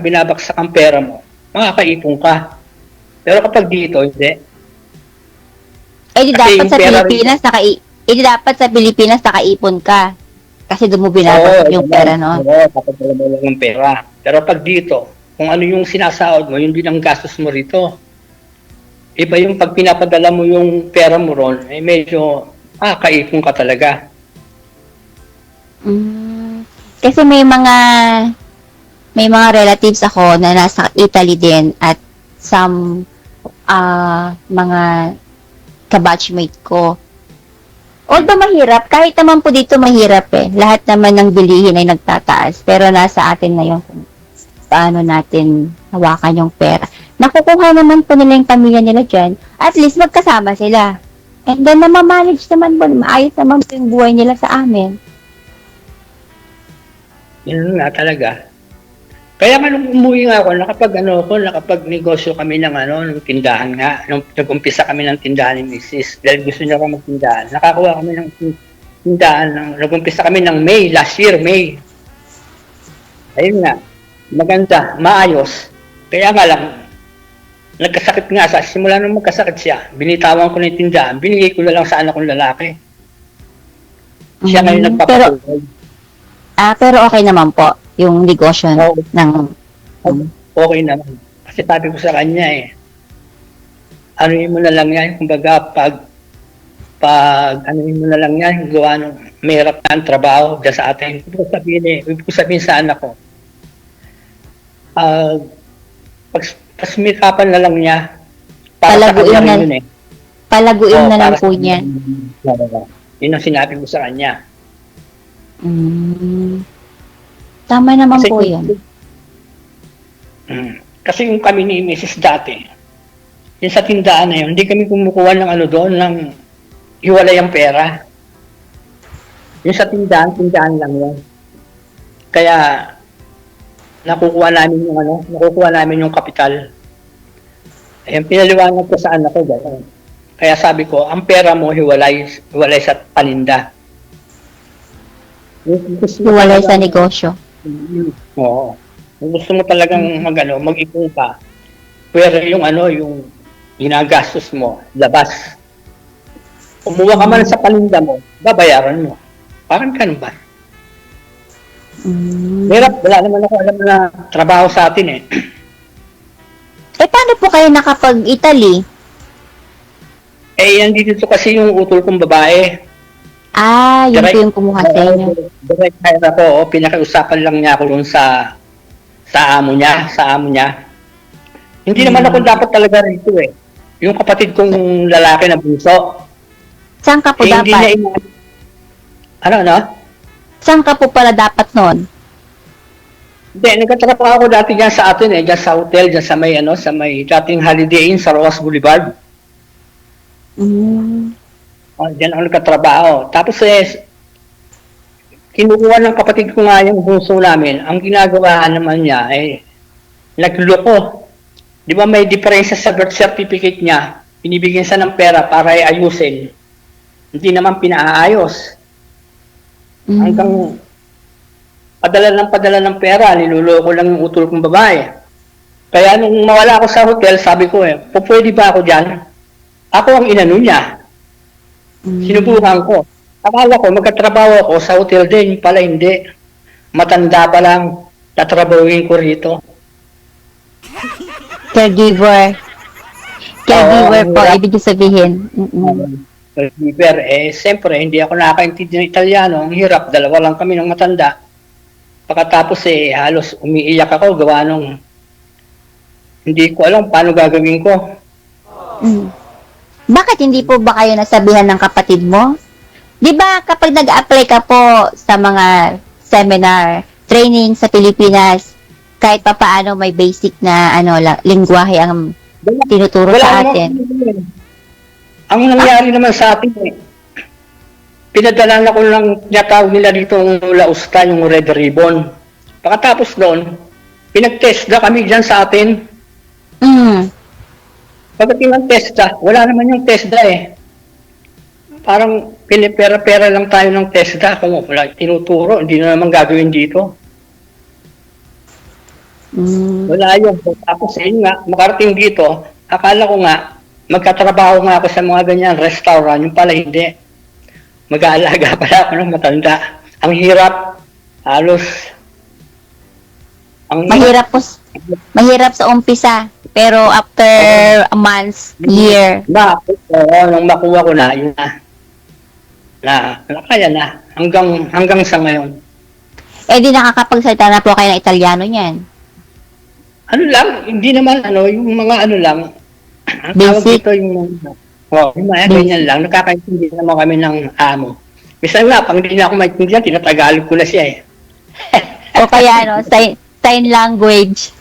ang pera mo, makakaipon ka. Pero kapag dito, hindi. Di dapat sa Pilipinas, dapat sa Pilipinas nakaipon ka. Kasi doon mo binabagsak yung pera, no? Oo, dapat mo lang yung pera. Pero pag dito, kung ano yung sinasahod mo, yun din ang gastos mo rito. Iba yung pag pinapadala mo yung pera mo ron, medyo kaipon ka talaga. Kasi may mga relatives ako na nasa Italy din at some mga kabatchmate ko. Although mahirap, kahit naman po dito mahirap eh. Lahat naman ng bilihin ay nagtataas. Pero nasa atin na yung kung paano natin hawakan yung pera. Nakukuha naman po nila yung pamilya nila dyan. At least magkasama sila. And then namamanage naman po, maayos naman po yung buhay nila sa amin. Yun nga talaga. Kaya nga nung umuwi nga ako, nakapag-negosyo kami ng tindahan nga. Nung nag-umpisa kami ng tindahan ni Mrs. Dahil gusto niya ako magtindahan. Nakakuha kami ng tindahan. Nag-umpisa kami ng May, last year, May. Ayun nga. Maganda, maayos. Kaya nga lang, nagkasakit nga sa simula nung magkasakit siya, binitawan ko na yung tindahan, binigay ko na lang sa anak kong lalaki. Siya ngayon nagpapatuloy. Pero okay naman po yung negosyo Oo. ng Okay naman. Kasi sabi ko sa kanya anuin mo na lang yan, kumbaga anuin mo na lang yan, gawa nung mahirap na ang trabaho dyan sa atin. Ibig ko sabihin sa anak ko, pasmikapan na lang niya para sa Palaguin kanya na- rin yun palaguin na lang para po sa- niyan. Yun ang sinabi ko sa kanya. Tama naman Kasi po yun. Kasi yung kami ni Mrs. dati, yung sa tindahan na yun, hindi kami kumukuha ng doon, ng hiwalay ang pera. Yung sa tindahan lang yun. Kaya, nakukuha namin yung kapital. Ayan, pinaliwanag ko sa anak ko, gano'n. Kaya sabi ko, ang pera mo hiwalay sa paninda. Hiwalay sa negosyo. Oo. Kung gusto mo talagang mag-ipon ka, pero yung ginagastos mo, labas. Kumuha ka man sa paninda mo, babayaran mo. Parang ganun ba? Hirap, wala naman ako alam na trabaho sa atin Paano po kayo nakapag-Italy? yan dito kasi yung utol kong babae. Yun po yung kumuha sa inyo. Direct hire ako, pinakiusapan lang niya ako dun sa amo niya. Hindi naman ako dapat talaga rito Yung kapatid kong lalaki na bunso. Saan ka po Hindi dapat? Saan ka po pala dapat nun? Hindi, nagkatrabaho ako dati dyan sa atin dyan sa hotel, dyan sa may dating Holiday Inn sa Roas Boulevard. Diyan ako nagkatrabaho. Tapos kinukuha ng kapatid ko nga yung bunso namin. Ang ginagawa naman niya nagluloko. Di ba may diferensya sa birth certificate niya? Binibigyan siya ng pera para ayusin. Hindi naman pinaayos. Hanggang padala ng pera, niluloko lang yung utol kong babae. Kaya nung mawala ako sa hotel, sabi ko pwede ba ako dyan? Ako ang inano niya. Sinubukan ko. Akala ko, magkatrabaho ako sa hotel din, pala hindi. Matanda pa lang, tatrabahuin ko rito. Caregiver. Caregiver po, ibig sabihin. Caregiver, siyempre, hindi ako nakakaintindi ng Italiano. Ang hirap, dalawa lang kami ng matanda. Pagkatapos halos umiiyak ako, gawa nung hindi ko alam paano gagawin ko. Bakit hindi po ba kayo nasabihan ng kapatid mo? Di ba kapag nag-apply ka po sa mga seminar, training sa Pilipinas, kahit pa paano may basic na lingwahe ang tinuturo sa atin? Ang nangyari naman sa atin pinadala ko lang tinatawag nila dito yung lausta, yung red ribbon. Pagkatapos doon, pinag-test na kami dyan sa atin. Pagdating ng TESDA, wala naman yung TESDA Parang pinipera-pera lang tayo ng TESDA. Kung wala tinuturo, hindi na naman gagawin dito. Wala yun. Tapos nga, makarating dito, akala ko nga, magkatrabaho nga ako sa mga ganyan restaurant, yung pala hindi. Mag-aalaga pala ako ng matanda. Ang hirap, halos. Mahirap sa umpisa. Pero after a month, year. Nung makuha ko na, yun na kaya na. Hanggang sa ngayon. Di nakakapagsalita na po kayo ng Italiano niyan. Hindi naman, yung mga lang. Ang tawag Basic? dito yung Oo, mga ganyan lang. Nakakaintindi naman kami ng amo. Minsan nga, pag hindi na ako maintindihan, tinatagalog ko na siya eh. O kaya, ano, sign language.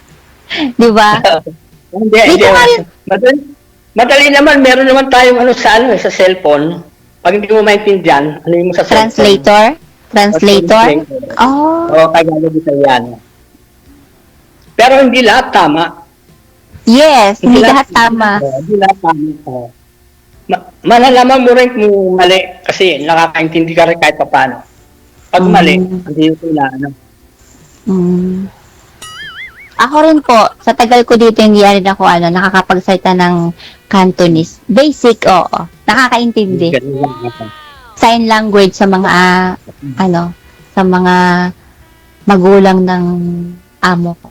Di ba? Hindi, Dito hindi. nga Madali naman, meron naman tayong sa cellphone. Pag hindi mo maintindihan, ano yung mo sa cellphone? Translator? Oh. Oo, Tagalog Italiano. Pero hindi lahat tama. Yes, hindi lahat tama. Hindi lahat tama. Oo. Malalaman mo rin kung mali kasi nakakaintindi ka rin kahit paano. Pag mali, hindi ko na ano. Ako rin po, sa tagal ko dito, hindi rin ako nakakapagsalita ng Cantonese. Basic, oo. Nakakaintindi. Ganun lang ako. Sign language sa mga, sa mga magulang ng amo ko.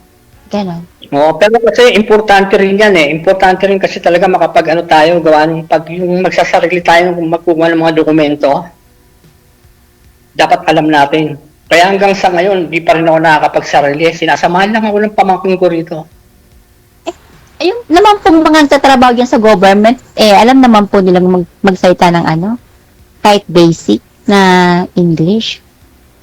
Ganon. Oo, pero kasi importante rin yan eh. Importante rin kasi talaga makapag tayo, gawa ng pag yung magsasarili tayo kung magkuha ng mga dokumento, dapat alam natin. Kaya hanggang sa ngayon, di pa rin ako nakakapagsarili. Sinasamahan lang ako ng pamangkin ko rito. Ayun naman pong mga tatrabaho yan sa government, alam naman po nilang magsalita ng kahit basic na English.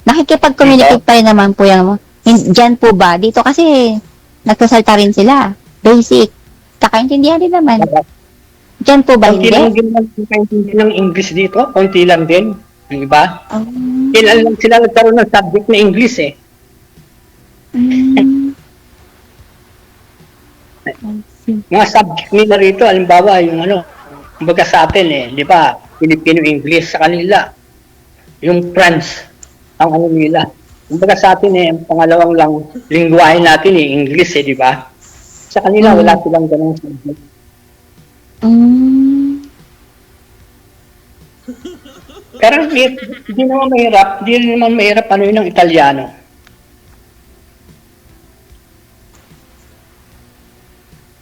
Nakikipag-communicate pa rin naman po yan. Diyan po ba? Dito kasi, nagsasalita rin sila. Basic. Kakaintindihan din naman. Diyan po ba Konti hindi? lang din nagkakaintindi ng English dito. Konti lang din. Di ba? Kailan lang sila nagkaroon ng subject na English eh. Mga subject nila rito, halimbawa, yung kumbaga sa atin di ba, Filipino-English sa kanila. Yung French, ang nila. Kumbaga sa atin ang pangalawang lang lingwahe natin English di ba? Sa kanila, wala silang ganung subject. Pero hindi naman mahirap yun ng Italiano.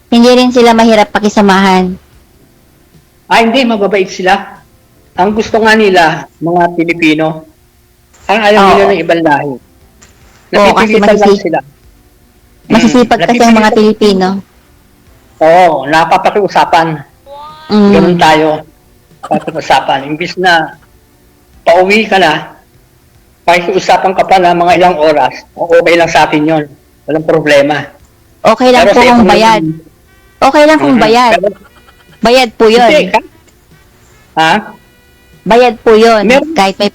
Hindi rin sila mahirap pakisamahan. Hindi, mababait sila. Ang gusto nga nila, mga Pilipino, ang ayaw nila ng ibang lahi. Napipilitan lang sila. Masisipag kasi ang mga Pilipino. Oo, napapakiusapan. Ganun tayo. Napapakiusapan. Imbis na pauwi ka na, pakiusapan ka pa na mga ilang oras, okay lang sa atin yun. Walang problema. Okay lang po kung bayad. Okay lang kung bayad. Bayad po yun. Hindi, Bayad po yun. Kahit may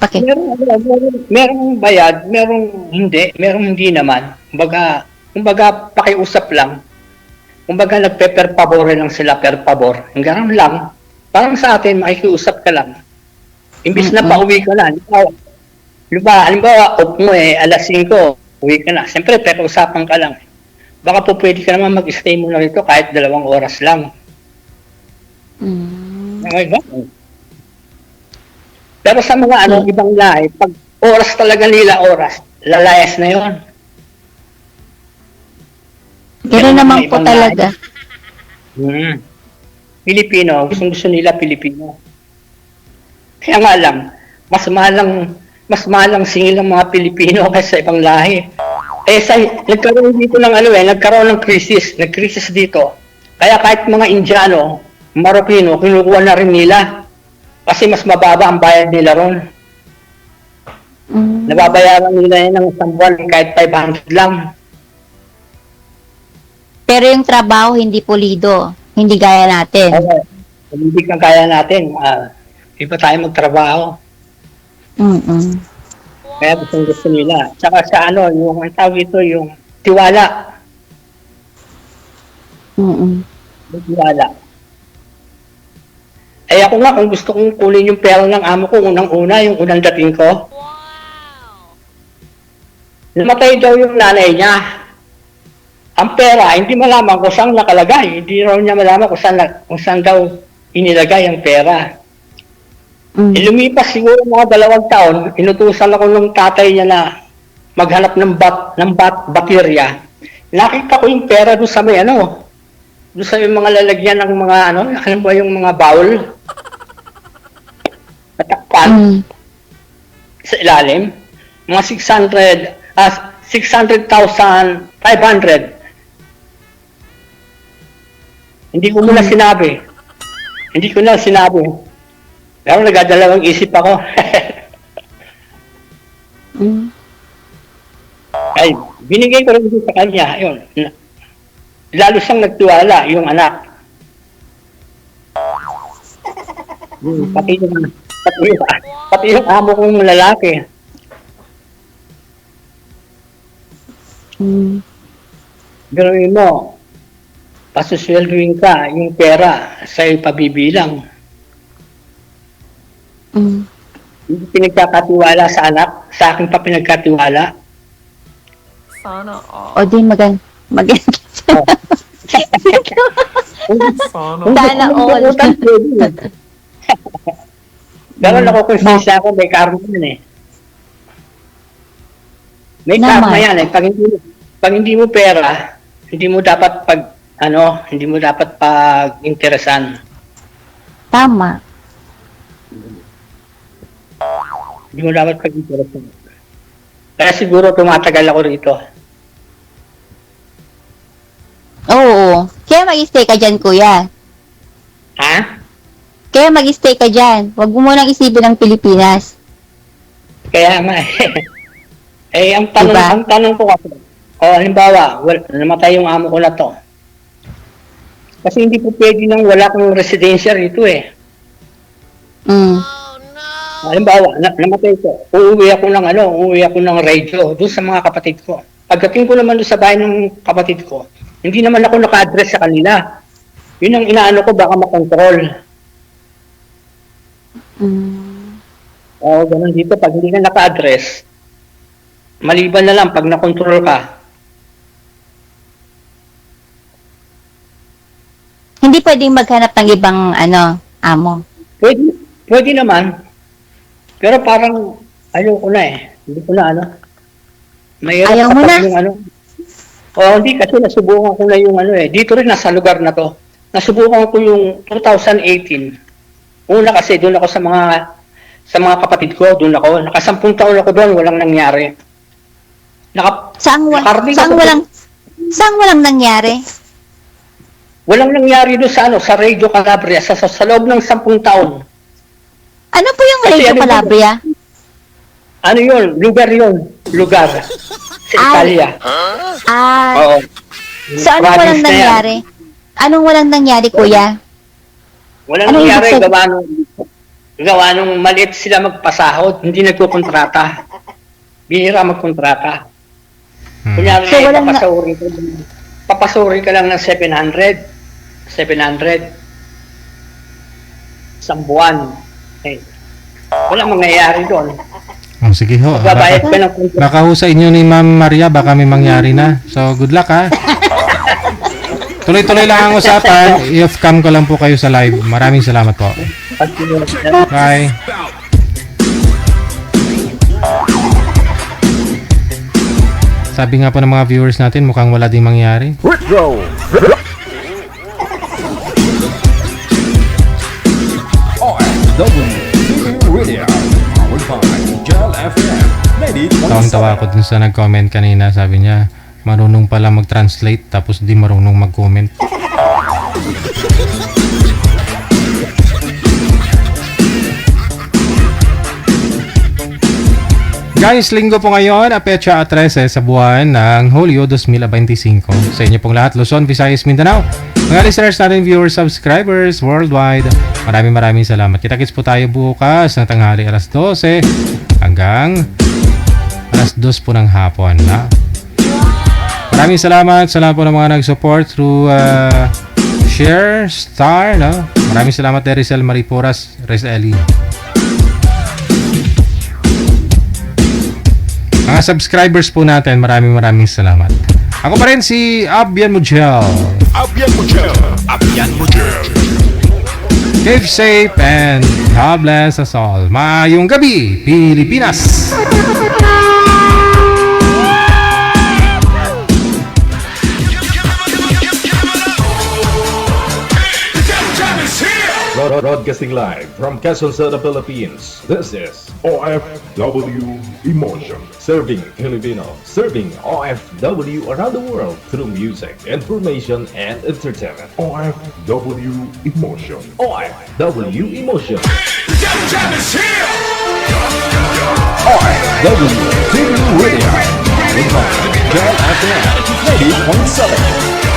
merong bayad, merong hindi naman. Kumbaga pakiusap lang. Kumbaga nagpe-per favor lang sila, per favor. Ganun lang. Parang sa atin, makikiusap ka lang. Imbis na pauwi ka na. Halimbawa, off mo alas 5, uwi ka na. Siyempre, per-usapan ka lang. Baka po pwede ka naman mag-stay muna rito kahit 2 oras lang. Pero sa mga ibang lahi, pag oras talaga nila lalayas na yon. Gano'n naman po talaga. Pilipino, gusto nila Pilipino. Kaya nga lang, mas malang singil ng mga Pilipino kaysa ibang lahi. Nagkaroon dito ng nagkaroon ng krisis, nag-krisis dito. Kaya kahit mga Indiano, Marokino, kinukuha na rin nila. Kasi mas mababa ang bayad nila ron. Nababayaran nila yan ng isang buwan kahit 500 lang. Pero yung trabaho hindi pulido. Hindi gaya natin. Hindi kang kaya natin. Iba tayo magtrabaho. Kaya gusto nila. Tsaka sa yung ang tawag ito, yung tiwala. Tiwala. Ako nga, kung gusto kong kunin yung pera ng amo ko, yung unang dating ko. Namatay daw yung nanay niya. Ang pera, hindi malaman kung saan nakalagay. Hindi raw niya malaman kung saan daw inilagay ang pera. Lumipas siguro mga 2 taon, inutusan ako ng tatay niya na maghanap ng baterya. Nakita ko yung pera doon sa may doon sa yung mga lalagyan ng mga alam mo yung mga bowl? Natakpan sa ilalim. Mga 600,500. Hindi ko muna sinabi. Hindi ko na sinabi. Pero nagdadalawang isip ako. Mm. Ay, binigay ko rin sa kanya. Yun. Lalo siyang nagtiwala, yung anak. Pati yung amo kong lalaki. Mm. Gawin mo, pasusweldoin ka, yung pera sa'yo pabibilang. Mm. Hindi pinagkakatiwala sa anak, sa akin pa pinagkatiwala. O di maganda. Sana all. Pero nakukonsensya ako, may karma yan eh. May Naman. karma yan eh. Pag hindi mo pera, hindi mo dapat pag-interesan. Tama. Hindi mo dapat pag-interesan. Kaya siguro tumatagal ako rito. Oo. Kaya mag-stay ka dyan, kuya. Ha? Kaya mag-stay ka dyan. Huwag mo munang isipin ng Pilipinas. Kaya nga eh. Ang tanong, Diba? ang tanong ko kasi, halimbawa, namatay yung amo ko na to. Kasi hindi po pwede nang wala kang residensya rito eh. Mm. Halimbawa, namatay ko. Uuwi ako ng radio doon sa mga kapatid ko. Pagdating ko naman doon sa bahay ng kapatid ko, hindi naman ako naka-address sa kanila. Yun ang inaano ko, baka makontrol. Mm. Oo, ganun dito. Pag hindi ka naka-address, maliban na lang pag nakontrol ka. Hindi pwedeng maghanap ng ibang amo. Pwede naman. Pero parang ayoko na eh. Hindi ko na Mahirap Ayaw mo kapag na? yung hindi kasi nasubukan ko na yung dito rin nasa lugar na to. Nasubukan ko yung 2018. Una kasi doon ako sa mga kapatid ko, doon ako. Naka-10 taon ako doon, walang nangyari. Saan walang nangyari? Walang nangyari doon sa Radio Calabria sa loob ng 10 taon. Ano po yung Kasi Radio Calabria? Ano yun? Lugar. Sa Italia. Oo. So, anong Province walang na yan. nangyari? Anong walang nangyari, kuya? Walang Ano nangyari, ibig gawa nung maliit sila magpasahod, hindi nagkukontrata. Bihira magkontrata. Kunyari, So, walang papasuri ka lang ng 700. Isang buwan. Eh, walang mangyayari doon. Oh, sige ho. Magbabayad ka ng kontrata. Baka ho sa inyo ni Ma'am Maria, baka may mangyari na. So, good luck ha. Tuloy-tuloy lang ang usapan. I-off-cam ko lang po kayo sa live. Maraming salamat po. Bye. Sabi nga po ng mga viewers natin, mukhang wala ding mangyari. Tawang-tawa ako dun sa nag-comment kanina. Sabi niya, marunong pala mag-translate tapos di marunong mag-comment. Guys, linggo po ngayon, Petsa 13 sa buwan ng Hulyo 2025. Sa inyo pong lahat, Luzon, Visayas, Mindanao. Mga listeners natin, viewers, subscribers worldwide, maraming salamat. Kita-kits po tayo bukas ng tanghali alas 12 hanggang alas 2 po ng hapon. Maraming salamat sa lahat po ng mga nag-support through share, star, no? Maraming salamat Derisel Mariporas, Reseli. Mga subscribers po natin, maraming salamat. Ako pa rin si Abian Mujel. Keep safe and God bless us all. Maayong gabi, Pilipinas! The Broadcasting live from Quezon City, Philippines. This is OFW Emotion. Serving Filipino. Serving OFW around the world through music, information, and entertainment. OFW Emotion. OFW Emotion. Jam is here! OFW TV Radio. Powered by Jam FM 80.7.